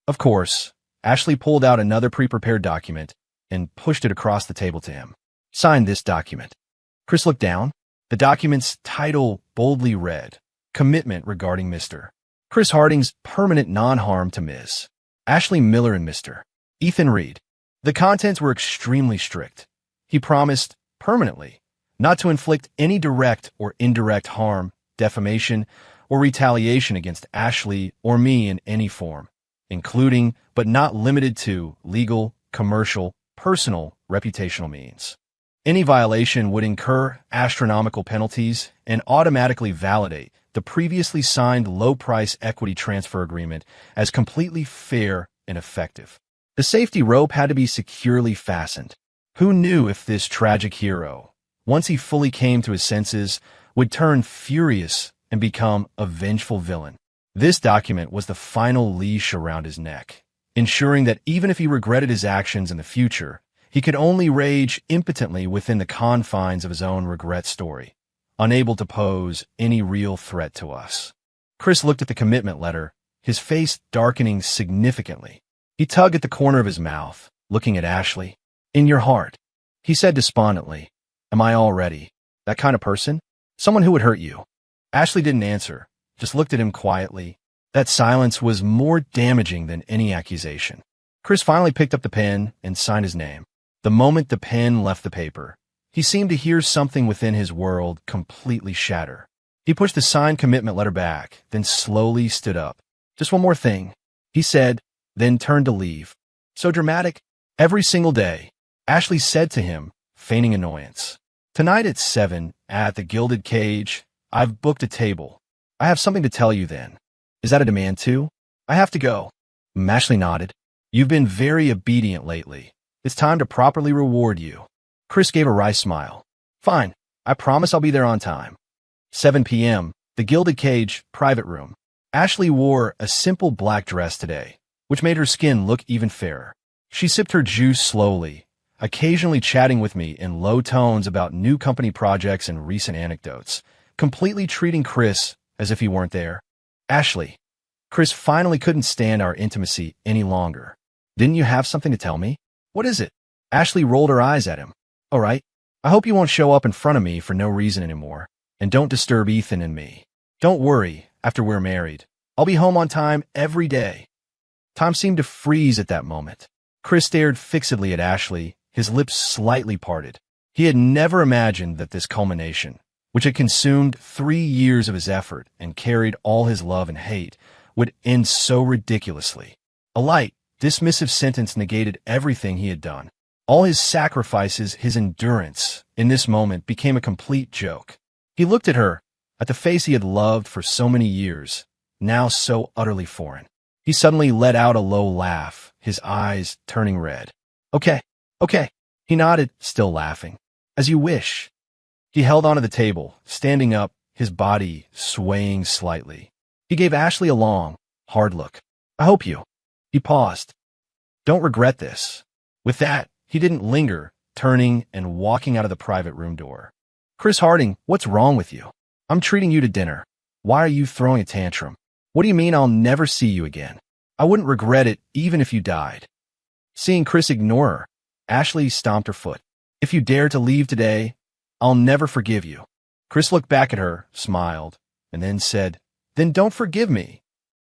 Of course. Ashley pulled out another pre-prepared document and pushed it across the table to him. Sign this document. Chris looked down. The document's title boldly read, Commitment regarding Mr. Chris Harding's permanent non-harm to Ms. Ashley Miller and Mr. Ethan Reed. The contents were extremely strict. He promised, permanently, not to inflict any direct or indirect harm, defamation, or retaliation against Ashley or me in any form, including, but not limited to, legal, commercial, personal, reputational means. Any violation would incur astronomical penalties and automatically validate the previously signed low-price equity transfer agreement as completely fair and effective. The safety rope had to be securely fastened. Who knew if this tragic hero, once he fully came to his senses, would turn furious and become a vengeful villain? This document was the final leash around his neck, ensuring that even if he regretted his actions in the future, he could only rage impotently within the confines of his own regret story, unable to pose any real threat to us. Chris looked at the commitment letter, his face darkening significantly. He tugged at the corner of his mouth, looking at Ashley. "In your heart," he said despondently, "am I already that kind of person? Someone who would hurt you?" Ashley didn't answer, just looked at him quietly. That silence was more damaging than any accusation. Chris finally picked up the pen and signed his name. The moment the pen left the paper, he seemed to hear something within his world completely shatter. He pushed the signed commitment letter back, then slowly stood up. "Just one more thing," he said, then turned to leave. "So dramatic." Every single day, Ashley said to him, feigning annoyance, "Tonight at 7 at the Gilded Cage, I've booked a table. I have something to tell you then." "Is that a demand too?" "I have to go." Ashley nodded. "You've been very obedient lately. It's time to properly reward you." Chris gave a wry smile. "Fine, I promise I'll be there on time." 7 p.m., the Gilded Cage, private room. Ashley wore a simple black dress today, which made her skin look even fairer. She sipped her juice slowly, occasionally chatting with me in low tones about new company projects and recent anecdotes, completely treating Chris as if he weren't there. "Ashley." Chris finally couldn't stand our intimacy any longer. "Didn't you have something to tell me?" "What is it?" Ashley rolled her eyes at him. "All right, I hope you won't show up in front of me for no reason anymore, and don't disturb Ethan and me. Don't worry, after we're married, I'll be home on time every day." Time seemed to freeze at that moment. Chris stared fixedly at Ashley, his lips slightly parted. He had never imagined that this culmination, which had consumed 3 years of his effort and carried all his love and hate, would end so ridiculously. A light, dismissive sentence negated everything he had done. All his sacrifices, his endurance, in this moment became a complete joke. He looked at her, at the face he had loved for so many years, now so utterly foreign. He suddenly let out a low laugh, his eyes turning red. Okay. He nodded, still laughing. "As you wish." He held onto the table, standing up, his body swaying slightly. He gave Ashley a long, hard look. "I hope you." He paused. "Don't regret this." With that, he didn't linger, turning and walking out of the private room door. "Chris Harding, what's wrong with you? I'm treating you to dinner. Why are you throwing a tantrum? What do you mean I'll never see you again? I wouldn't regret it even if you died." Seeing Chris ignore her, Ashley stomped her foot. "If you dare to leave today, I'll never forgive you." Chris looked back at her, smiled, and then said, "Then don't forgive me."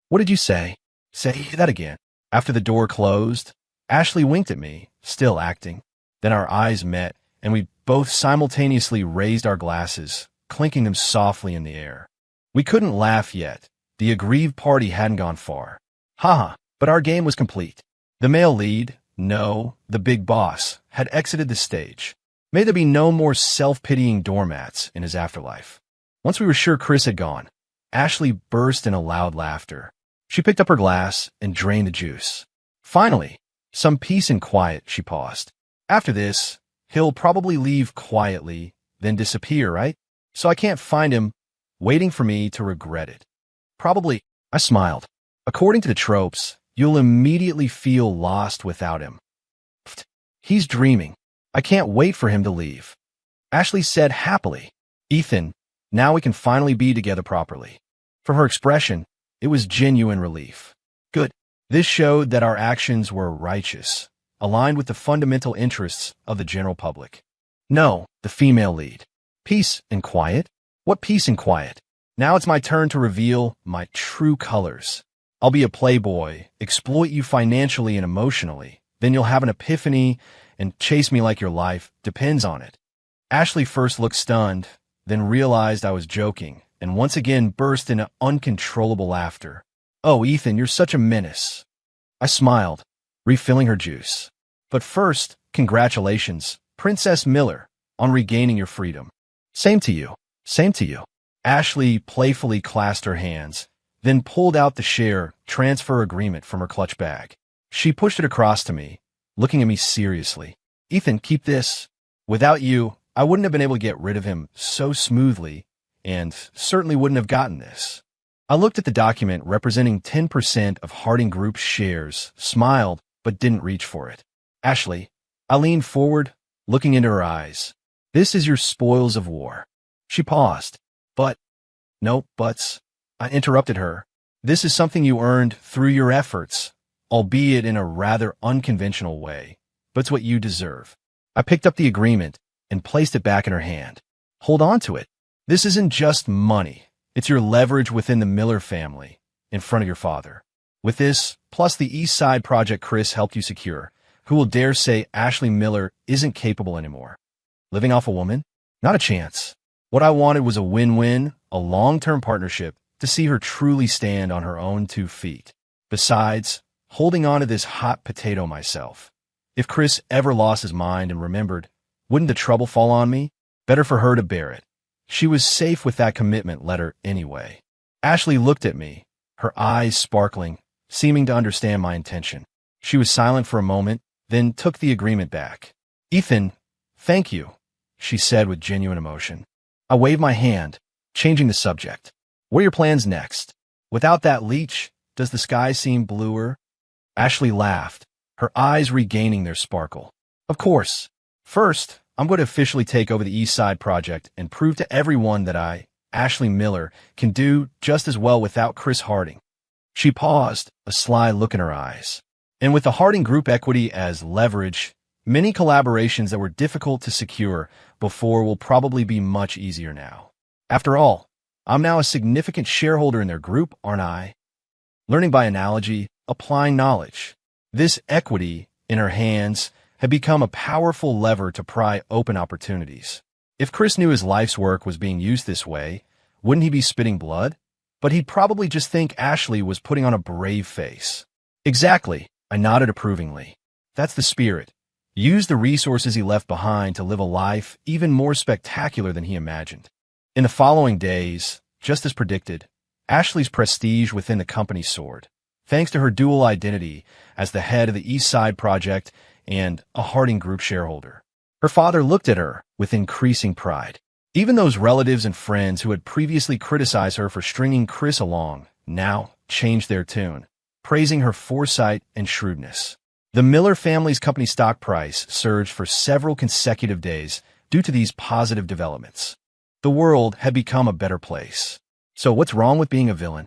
"What did you say?" "Say that again." After the door closed, Ashley winked at me, still acting. Then our eyes met, and we both simultaneously raised our glasses, clinking them softly in the air. We couldn't laugh yet. The aggrieved party hadn't gone far. Haha, but our game was complete. The male lead, no, the big boss, had exited the stage. May there be no more self-pitying doormats in his afterlife. Once we were sure Chris had gone, Ashley burst in a loud laughter. She picked up her glass and drained the juice. "Finally, some peace and quiet," she paused. "After this, he'll probably leave quietly, then disappear, right? So I can't find him waiting for me to regret it." "Probably," I smiled. "According to the tropes, you'll immediately feel lost without him." "Pfft, he's dreaming. I can't wait for him to leave." Ashley said happily. "Ethan, now we can finally be together properly." From her expression, it was genuine relief. Good. This showed that our actions were righteous, aligned with the fundamental interests of the general public. No, the female lead. Peace and quiet? What peace and quiet? Now it's my turn to reveal my true colors. I'll be a playboy, exploit you financially and emotionally. Then you'll have an epiphany and chase me like your life depends on it. Ashley first looked stunned, then realized I was joking, and once again burst into uncontrollable laughter. "Oh, Ethan, you're such a menace." I smiled, refilling her juice. "But first, congratulations, Princess Miller. on regaining your freedom. Same to you. Same to you. Ashley playfully clasped her hands, then pulled out the share transfer agreement from her clutch bag. She pushed it across to me, looking at me seriously. Ethan, keep this. Without you, I wouldn't have been able to get rid of him so smoothly, and certainly wouldn't have gotten this. I looked at the document representing 10% of Harding Group's shares, smiled, but didn't reach for it. Ashley, I leaned forward, looking into her eyes. This is your spoils of war. She paused. But, no buts. I interrupted her. This is something you earned through your efforts, albeit in a rather unconventional way, but it's what you deserve. I picked up the agreement and placed it back in her hand. Hold on to it. This isn't just money. It's your leverage within the Miller family, in front of your father. With this, plus the East Side project Chris helped you secure, who will dare say Ashley Miller isn't capable anymore? Living off a woman? Not a chance. What I wanted was a win-win, a long-term partnership to see her truly stand on her own 2 feet. Besides, holding on to this hot potato myself. If Chris ever lost his mind and remembered, wouldn't the trouble fall on me? Better for her to bear it. She was safe with that commitment letter anyway. Ashley looked at me, her eyes sparkling, seeming to understand my intention. She was silent for a moment, then took the agreement back. Ethan, thank you, she said with genuine emotion. I waved my hand, changing the subject. What are your plans next? Without that leech, does the sky seem bluer? Ashley laughed, her eyes regaining their sparkle. Of course. First, I'm going to officially take over the East Side project and prove to everyone that I, Ashley Miller, can do just as well without Chris Harding. She paused, a sly look in her eyes. And with the Harding Group equity as leverage, many collaborations that were difficult to secure before will probably be much easier now. After all, I'm now a significant shareholder in their group, aren't I? Learning by analogy, applying knowledge. This equity in her hands had become a powerful lever to pry open opportunities. If Chris knew his life's work was being used this way, wouldn't he be spitting blood? But he'd probably just think Ashley was putting on a brave face. Exactly, I nodded approvingly. That's the spirit. Use the resources he left behind to live a life even more spectacular than he imagined. In the following days, just as predicted, Ashley's prestige within the company soared, thanks to her dual identity as the head of the East Side project and a Harding Group shareholder. Her father looked at her with increasing pride. Even those relatives and friends who had previously criticized her for stringing Chris along now changed their tune, praising her foresight and shrewdness. The Miller family's company stock price surged for several consecutive days due to these positive developments. The world had become a better place. So what's wrong with being a villain?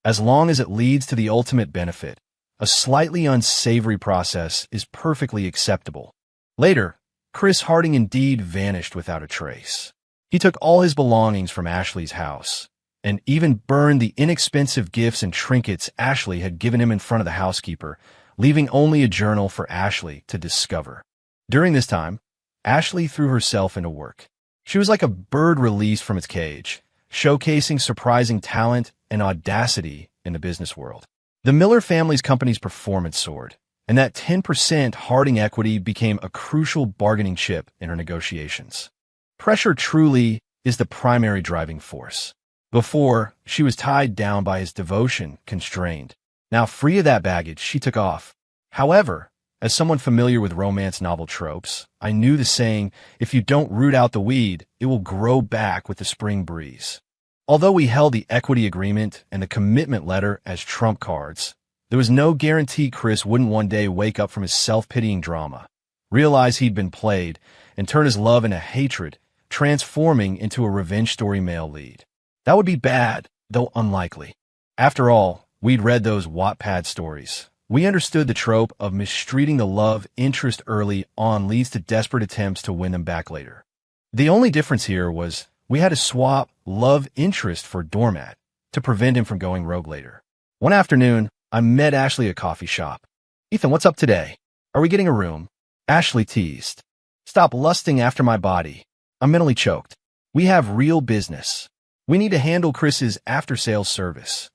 As long as it leads to the ultimate benefit, a slightly unsavory process is perfectly acceptable. Later, Chris Harding indeed vanished without a trace. He took all his belongings from Ashley's house, and even burned the inexpensive gifts and trinkets Ashley had given him in front of the housekeeper, leaving only a journal for Ashley to discover. During this time, Ashley threw herself into work. She was like a bird released from its cage, showcasing surprising talent and audacity in the business world. The Miller family's company's performance soared, and that 10% Harding equity became a crucial bargaining chip in her negotiations. Pressure truly is the primary driving force. Before, she was tied down by his devotion, constrained. Now, free of that baggage, she took off. However, as someone familiar with romance novel tropes, I knew the saying, if you don't root out the weed, it will grow back with the spring breeze. Although we held the equity agreement and the commitment letter as trump cards, there was no guarantee Chris wouldn't one day wake up from his self-pitying drama, realize he'd been played, and turn his love into hatred, transforming into a revenge story male lead. That would be bad, though unlikely. After all, we'd read those Wattpad stories. We understood the trope of mistreating the love interest early on leads to desperate attempts to win them back later. The only difference here was we had to swap love interest for Doormat to prevent him from going rogue later. One afternoon, I met Ashley at a coffee shop. Ethan, what's up today? Are we getting a room? Ashley teased. Stop lusting after my body. I'm mentally choked. We have real business. We need to handle Chris's after-sales service.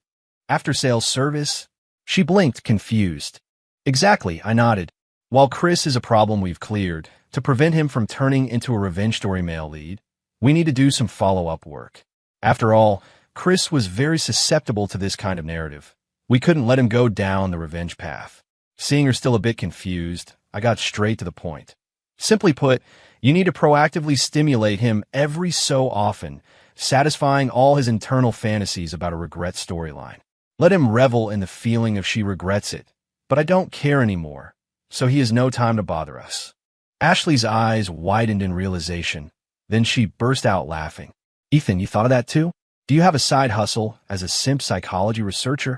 After-sales service? She blinked, confused. Exactly, I nodded. While Chris is a problem we've cleared, to prevent him from turning into a revenge story male lead, we need to do some follow-up work. After all, Chris was very susceptible to this kind of narrative. We couldn't let him go down the revenge path. Seeing her still a bit confused, I got straight to the point. Simply put, you need to proactively stimulate him every so often, satisfying all his internal fantasies about a regret storyline. Let him revel in the feeling of she regrets it, but I don't care anymore, so he has no time to bother us. Ashley's eyes widened in realization. Then she burst out laughing. Ethan, you thought of that too? Do you have a side hustle as a simp psychology researcher?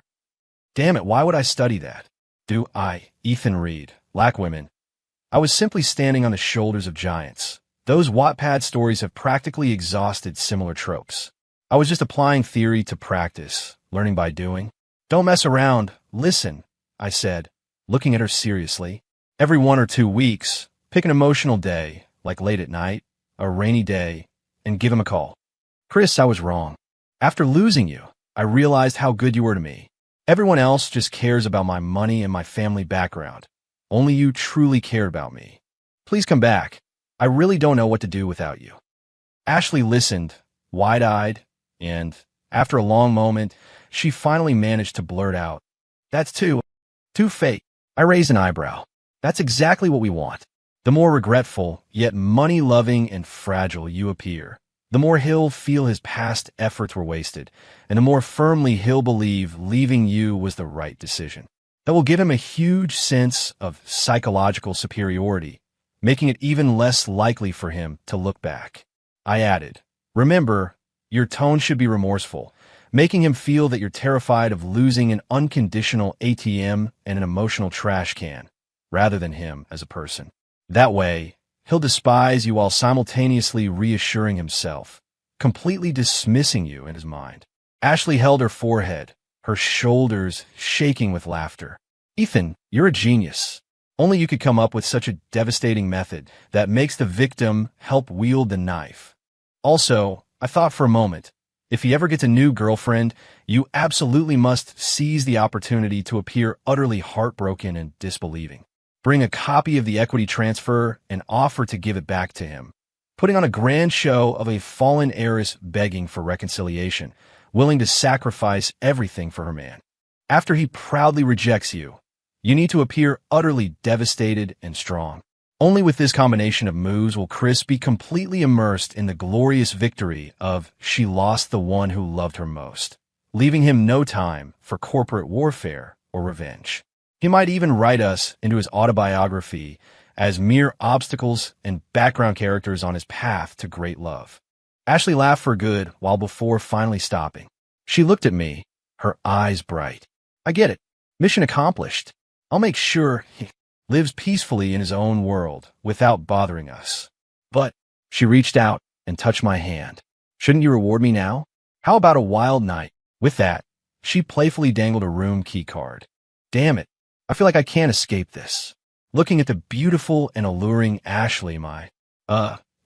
Damn it, why would I study that? Do I, Ethan Reed, lack women? I was simply standing on the shoulders of giants. Those Wattpad stories have practically exhausted similar tropes. I was just applying theory to practice, learning by doing. Don't mess around, listen, I said, looking at her seriously. Every 1 or 2 weeks, pick an emotional day, like late at night, a rainy day, and give him a call. Chris, I was wrong. After losing you, I realized how good you were to me. Everyone else just cares about my money and my family background. Only you truly cared about me. Please come back. I really don't know what to do without you. Ashley listened, wide-eyed, and, after a long moment, she finally managed to blurt out, "That's too fake." I raised an eyebrow. That's exactly what we want. The more regretful, yet money-loving and fragile you appear, the more he'll feel his past efforts were wasted, and the more firmly he'll believe leaving you was the right decision. That will give him a huge sense of psychological superiority, making it even less likely for him to look back. I added, remember, your tone should be remorseful, making him feel that you're terrified of losing an unconditional ATM and an emotional trash can, rather than him as a person. That way, he'll despise you while simultaneously reassuring himself, completely dismissing you in his mind. Ashley held her forehead, her shoulders shaking with laughter. Ethan, you're a genius. Only you could come up with such a devastating method that makes the victim help wield the knife. Also, I thought for a moment, if he ever gets a new girlfriend, you absolutely must seize the opportunity to appear utterly heartbroken and disbelieving. Bring a copy of the equity transfer and offer to give it back to him, putting on a grand show of a fallen heiress begging for reconciliation, willing to sacrifice everything for her man. After he proudly rejects you, you need to appear utterly devastated and strong. Only with this combination of moves will Chris be completely immersed in the glorious victory of she lost the one who loved her most, leaving him no time for corporate warfare or revenge. He might even write us into his autobiography as mere obstacles and background characters on his path to great love. Ashley laughed for good while before finally stopping. She looked at me, her eyes bright. I get it. Mission accomplished. I'll make sure he lives peacefully in his own world without bothering us. But she reached out and touched my hand. Shouldn't you reward me now? How about a wild night? With that, she playfully dangled a room key card. Damn it. I feel like I can't escape this. Looking at the beautiful and alluring Ashley, my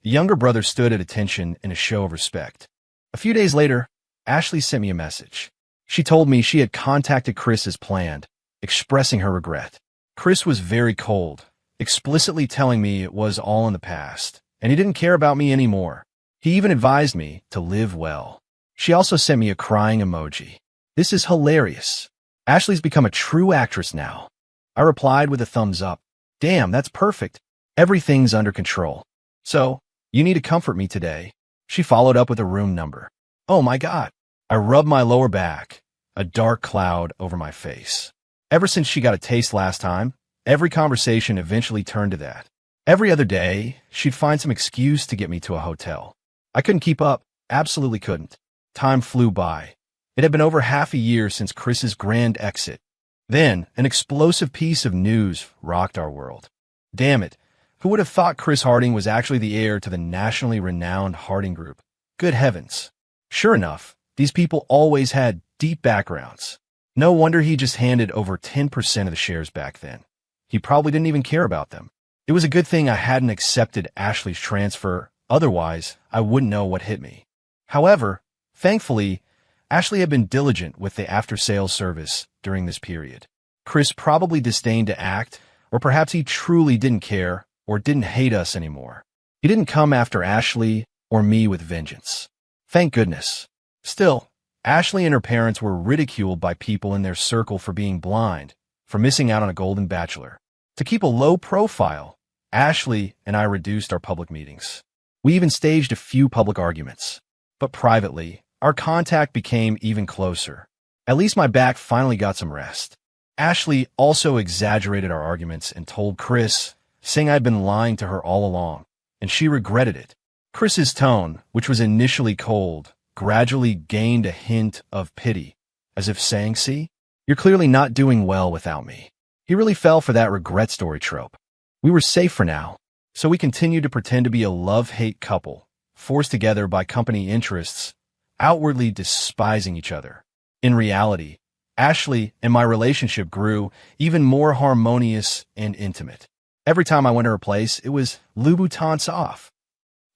younger brother stood at attention in a show of respect. A few days later, Ashley sent me a message. She told me she had contacted Chris as planned, expressing her regret. Chris was very cold, explicitly telling me it was all in the past, and he didn't care about me anymore. He even advised me to live well. She also sent me a crying emoji. This is hilarious. Ashley's become a true actress now. I replied with a thumbs up. Damn, that's perfect. Everything's under control. So, you need to comfort me today. She followed up with a room number. Oh my God. I rubbed my lower back, a dark cloud over my face. Ever since she got a taste last time, every conversation eventually turned to that. Every other day, she'd find some excuse to get me to a hotel. I couldn't keep up, absolutely couldn't. Time flew by. It had been over half a year since Chris's grand exit. Then, an explosive piece of news rocked our world. Damn it, who would have thought Chris Harding was actually the heir to the nationally renowned Harding Group? Good heavens. Sure enough, these people always had deep backgrounds. No wonder he just handed over 10% of the shares back then. He probably didn't even care about them. It was a good thing I hadn't accepted Ashley's transfer, otherwise I wouldn't know what hit me. However, thankfully, Ashley had been diligent with the after-sales service during this period. Chris probably disdained to act, Or perhaps he truly didn't care or didn't hate us anymore. He didn't come after Ashley or me with vengeance. Thank goodness. Still, Ashley and her parents were ridiculed by people in their circle for being blind, for missing out on a golden bachelor. To keep a low profile, Ashley and I reduced our public meetings. We even staged a few public arguments. But privately, our contact became even closer. At least my back finally got some rest. Ashley also exaggerated our arguments and told Chris, saying I'd been lying to her all along, and she regretted it. Chris's tone, which was initially cold, gradually gained a hint of pity, as if saying, see, you're clearly not doing well without me. He really fell for that regret story trope. We were safe for now, so we continued to pretend to be a love-hate couple, forced together by company interests, outwardly despising each other. In reality, Ashley and my relationship grew even more harmonious and intimate. Every time I went to her place, it was Louboutins off.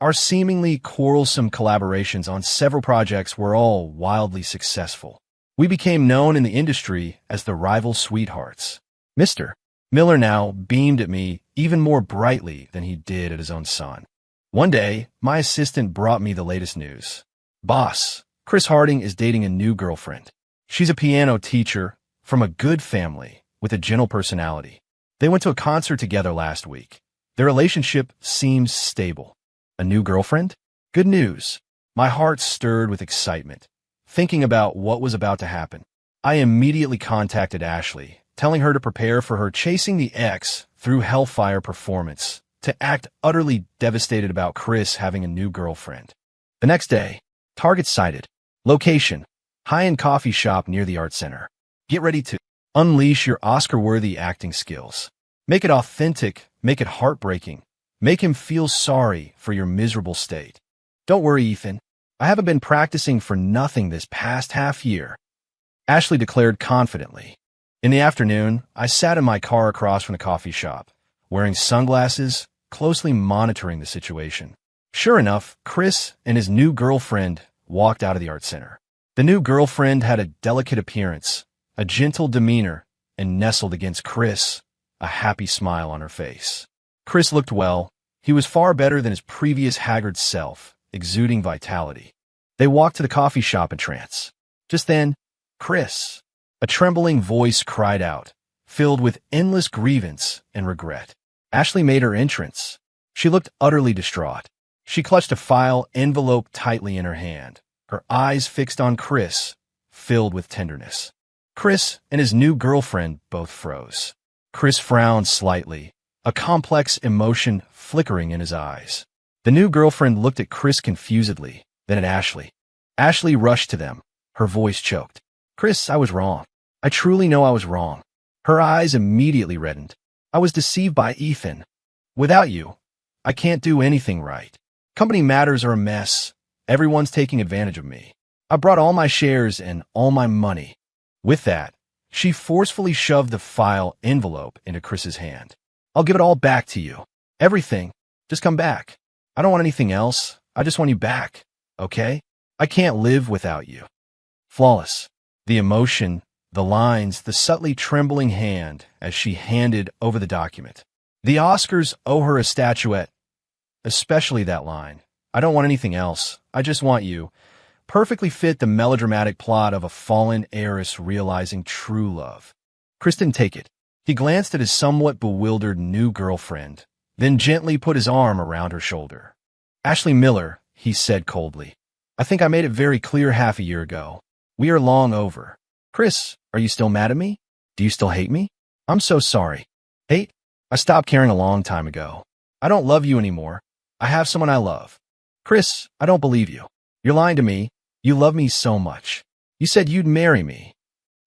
Our seemingly quarrelsome collaborations on several projects were all wildly successful. We became known in the industry as the rival sweethearts. Mr. Miller now beamed at me even more brightly than he did at his own son. One day, my assistant brought me the latest news. Boss, Chris Harding is dating a new girlfriend. She's a piano teacher from a good family with a gentle personality. They went to a concert together last week. Their relationship seems stable. A new girlfriend? Good news. My heart stirred with excitement, thinking about what was about to happen. I immediately contacted Ashley, telling her to prepare for her Chasing the Ex Through Hellfire performance, to act utterly devastated about Chris having a new girlfriend. The next day, target sighted. Location: high-end coffee shop near the art center. Get ready to unleash your Oscar-worthy acting skills. Make it authentic, make it heartbreaking. Make him feel sorry for your miserable state. Don't worry, Ethan. I haven't been practicing for nothing this past half year, Ashley declared confidently. In the afternoon, I sat in my car across from the coffee shop, wearing sunglasses, closely monitoring the situation. Sure enough, Chris and his new girlfriend walked out of the art center. The new girlfriend had a delicate appearance, a gentle demeanor, and nestled against Chris, a happy smile on her face. Chris looked well. He was far better than his previous haggard self, exuding vitality. They walked to the coffee shop in trance. Just then, Chris, a trembling voice cried out, filled with endless grievance and regret. Ashley made her entrance. She looked utterly distraught. She clutched a file envelope tightly in her hand, her eyes fixed on Chris, filled with tenderness. Chris and his new girlfriend both froze. Chris frowned slightly, a complex emotion flickering in his eyes. The new girlfriend looked at Chris confusedly, then at Ashley. Ashley rushed to them, her voice choked. Chris, I was wrong. I truly know I was wrong. Her eyes immediately reddened. I was deceived by Ethan. Without you, I can't do anything right. Company matters are a mess. Everyone's taking advantage of me. I brought all my shares and all my money. With that, she forcefully shoved the file envelope into Chris's hand. I'll give it all back to you. Everything. Just come back. I don't want anything else. I just want you back. Okay? I can't live without you. Flawless. The emotion, the lines, the subtly trembling hand as she handed over the document. The Oscars owe her a statuette. Especially that line. I don't want anything else. I just want you. Perfectly fit the melodramatic plot of a fallen heiress realizing true love. Chris didn't take it. He glanced at his somewhat bewildered new girlfriend, then gently put his arm around her shoulder. Ashley Miller, he said coldly. I think I made it very clear half a year ago. We are long over. Chris, are you still mad at me? Do you still hate me? I'm so sorry. Hate? I stopped caring a long time ago. I don't love you anymore. I have someone I love. Chris, I don't believe you. You're lying to me. You love me so much. You said you'd marry me.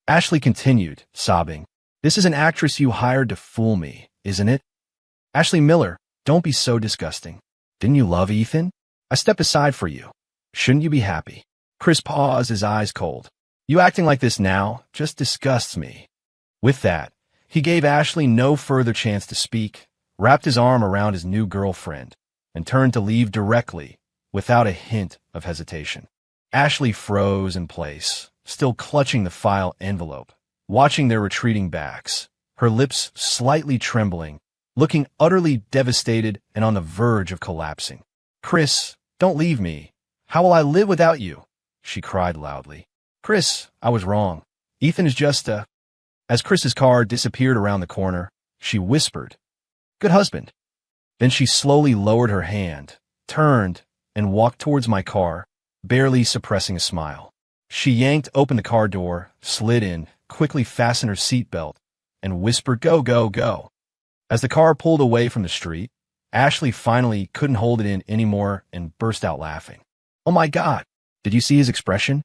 Ashley continued, sobbing. This is an actress you hired to fool me, isn't it? Ashley Miller, don't be so disgusting. Didn't you love Ethan? I stepped aside for you. Shouldn't you be happy? Chris paused, his eyes cold. You acting like this now just disgusts me. With that, he gave Ashley no further chance to speak, wrapped his arm around his new girlfriend, and turned to leave directly, without a hint of hesitation. Ashley froze in place, still clutching the file envelope, watching their retreating backs, her lips slightly trembling, looking utterly devastated and on the verge of collapsing. "Chris, don't leave me. How will I live without you?" she cried loudly. "Chris, I was wrong. Ethan is just a—" As Chris's car disappeared around the corner, she whispered, "Good husband." Then she slowly lowered her hand, turned, and walked towards my car, barely suppressing a smile. She yanked open the car door, slid in, quickly fastened her seatbelt, and whispered, "Go, go, go." As the car pulled away from the street, Ashley finally couldn't hold it in anymore and burst out laughing. "Oh my God, did you see his expression?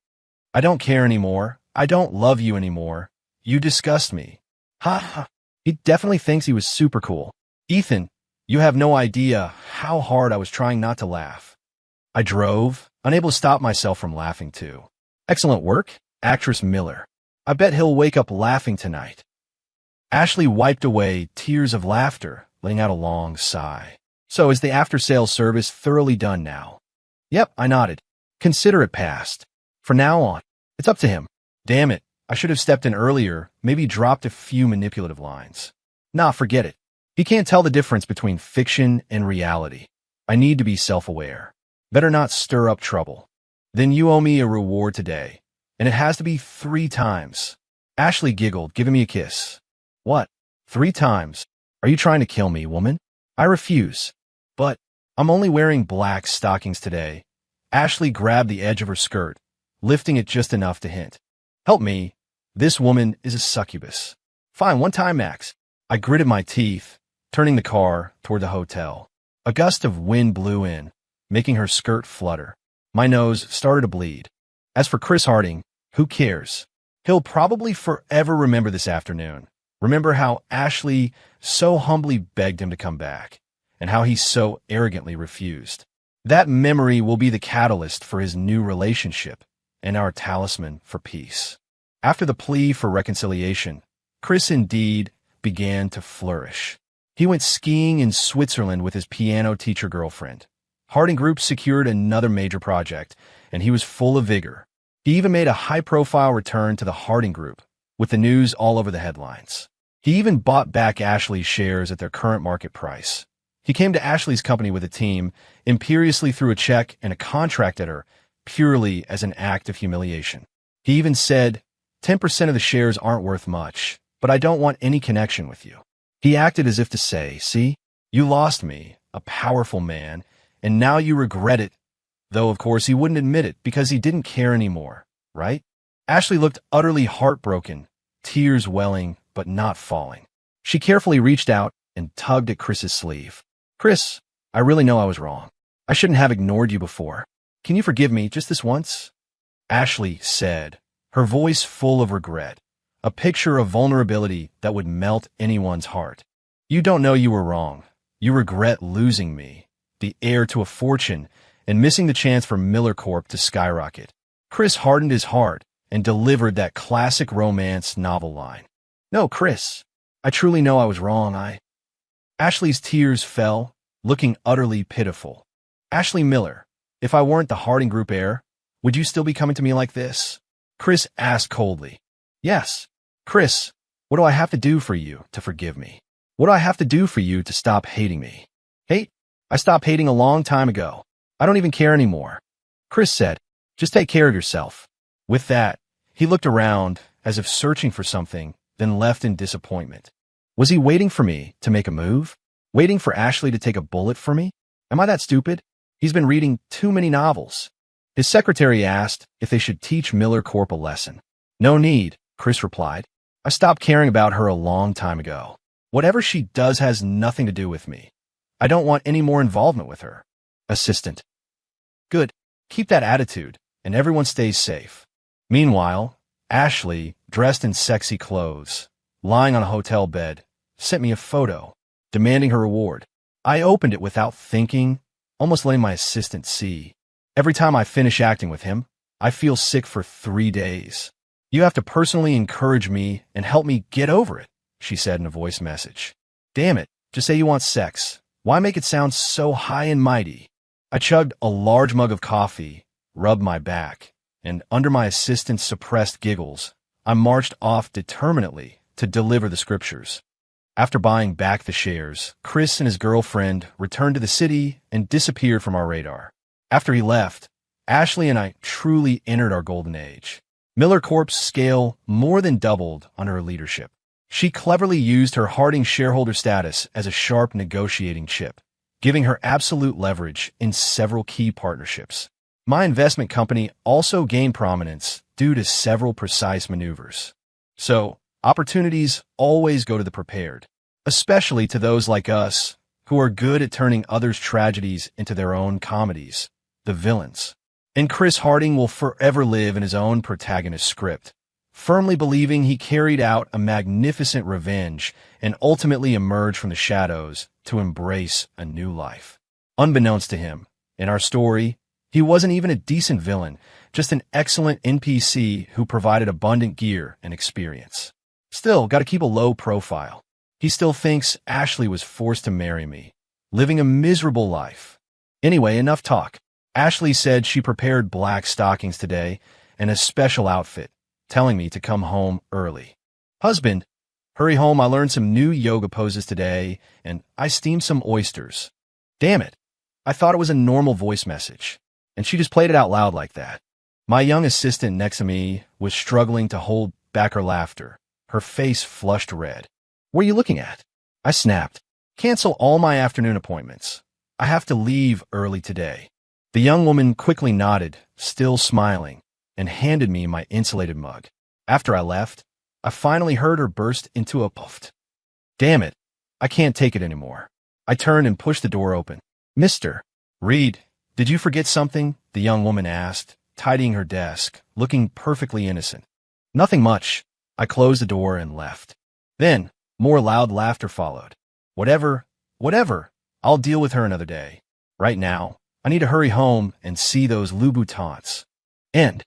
I don't care anymore. I don't love you anymore. You disgust me. Ha ha. He definitely thinks he was super cool. Ethan, you have no idea how hard I was trying not to laugh." I drove, unable to stop myself from laughing too. "Excellent work, actress Miller. I bet he'll wake up laughing tonight." Ashley wiped away tears of laughter, letting out a long sigh. "So is the after-sales service thoroughly done now?" "Yep," I nodded. "Consider it passed. From now on, it's up to him." Damn it, I should have stepped in earlier, maybe dropped a few manipulative lines. Nah, forget it. He can't tell the difference between fiction and reality. I need to be self-aware. Better not stir up trouble. "Then you owe me a reward today, and it has to be 3 times. Ashley giggled, giving me a kiss. "What? 3 times? Are you trying to kill me, woman?" "I refuse." "But I'm only wearing black stockings today." Ashley grabbed the edge of her skirt, lifting it just enough to hint. "Help me. This woman is a succubus." "Fine, 1 time max." I gritted my teeth, turning the car toward the hotel. A gust of wind blew in, making her skirt flutter. My nose started to bleed. As for Chris Harding, who cares? He'll probably forever remember this afternoon. Remember how Ashley so humbly begged him to come back, and how he so arrogantly refused. That memory will be the catalyst for his new relationship and our talisman for peace. After the plea for reconciliation, Chris indeed began to flourish. He went skiing in Switzerland with his piano teacher girlfriend. Harding Group secured another major project, and he was full of vigor. He even made a high-profile return to the Harding Group, with the news all over the headlines. He even bought back Ashley's shares at their current market price. He came to Ashley's company with a team, imperiously threw a check and a contract at her, purely as an act of humiliation. He even said, 10% of the shares aren't worth much, but I don't want any connection with you. He acted as if to say, see, you lost me, a powerful man, and now you regret it, though of course he wouldn't admit it because he didn't care anymore, right? Ashley looked utterly heartbroken, tears welling but not falling. She carefully reached out and tugged at Chris's sleeve. Chris, I really know I was wrong. I shouldn't have ignored you before. Can you forgive me just this once? Ashley said, her voice full of regret, a picture of vulnerability that would melt anyone's heart. You don't know you were wrong. You regret losing me, the heir to a fortune, and missing the chance for Miller Corp to skyrocket. Chris hardened his heart and delivered that classic romance novel line. No, Chris, I truly know I was wrong. Ashley's tears fell, looking utterly pitiful. Ashley Miller, if I weren't the Harding Group heir, would you still be coming to me like this? Chris asked coldly. Yes. Chris, what do I have to do for you to forgive me? What do I have to do for you to stop hating me? Hate? I stopped hating a long time ago. I don't even care anymore. Chris said, just take care of yourself. With that, he looked around as if searching for something, then left in disappointment. Was he waiting for me to make a move? Waiting for Ashley to take a bullet for me? Am I that stupid? He's been reading too many novels. His secretary asked if they should teach Miller Corp a lesson. No need, Chris replied. I stopped caring about her a long time ago. Whatever she does has nothing to do with me. I don't want any more involvement with her. Assistant. Good. Keep that attitude, and everyone stays safe. Meanwhile, Ashley, dressed in sexy clothes, lying on a hotel bed, sent me a photo, demanding her reward. I opened it without thinking, almost letting my assistant see. Every time I finish acting with him, I feel sick for 3 days. You have to personally encourage me and help me get over it, she said in a voice message. Damn it, just say you want sex. Why make it sound so high and mighty? I chugged a large mug of coffee, rubbed my back, and under my assistant's suppressed giggles, I marched off determinedly to deliver the scriptures. After buying back the shares, Chris and his girlfriend returned to the city and disappeared from our radar. After he left, Ashley and I truly entered our golden age. Miller Corp's scale more than doubled under her leadership. She cleverly used her Harding shareholder status as a sharp negotiating chip, giving her absolute leverage in several key partnerships. My investment company also gained prominence due to several precise maneuvers. So, opportunities always go to the prepared, especially to those like us who are good at turning others' tragedies into their own comedies, the villains. And Chris Harding will forever live in his own protagonist script, firmly believing he carried out a magnificent revenge and ultimately emerged from the shadows to embrace a new life. Unbeknownst to him, in our story, he wasn't even a decent villain, just an excellent NPC who provided abundant gear and experience. Still, gotta keep a low profile. He still thinks Ashley was forced to marry me, living a miserable life. Anyway, enough talk. Ashley said she prepared black stockings today and a special outfit, telling me to come home early. Husband, hurry home, I learned some new yoga poses today, and I steamed some oysters. Damn it, I thought it was a normal voice message, and she just played it out loud like that. My young assistant next to me was struggling to hold back her laughter, her face flushed red. What are you looking at? I snapped. Cancel all my afternoon appointments. I have to leave early today. The young woman quickly nodded, still smiling, and handed me my insulated mug. After I left, I finally heard her burst into a puff. Damn it, I can't take it anymore. I turned and pushed the door open. Mr. Reed, did you forget something? The young woman asked, tidying her desk, looking perfectly innocent. Nothing much. I closed the door and left. Then, more loud laughter followed. Whatever, I'll deal with her another day. Right now, I need to hurry home and see those Louboutins. End.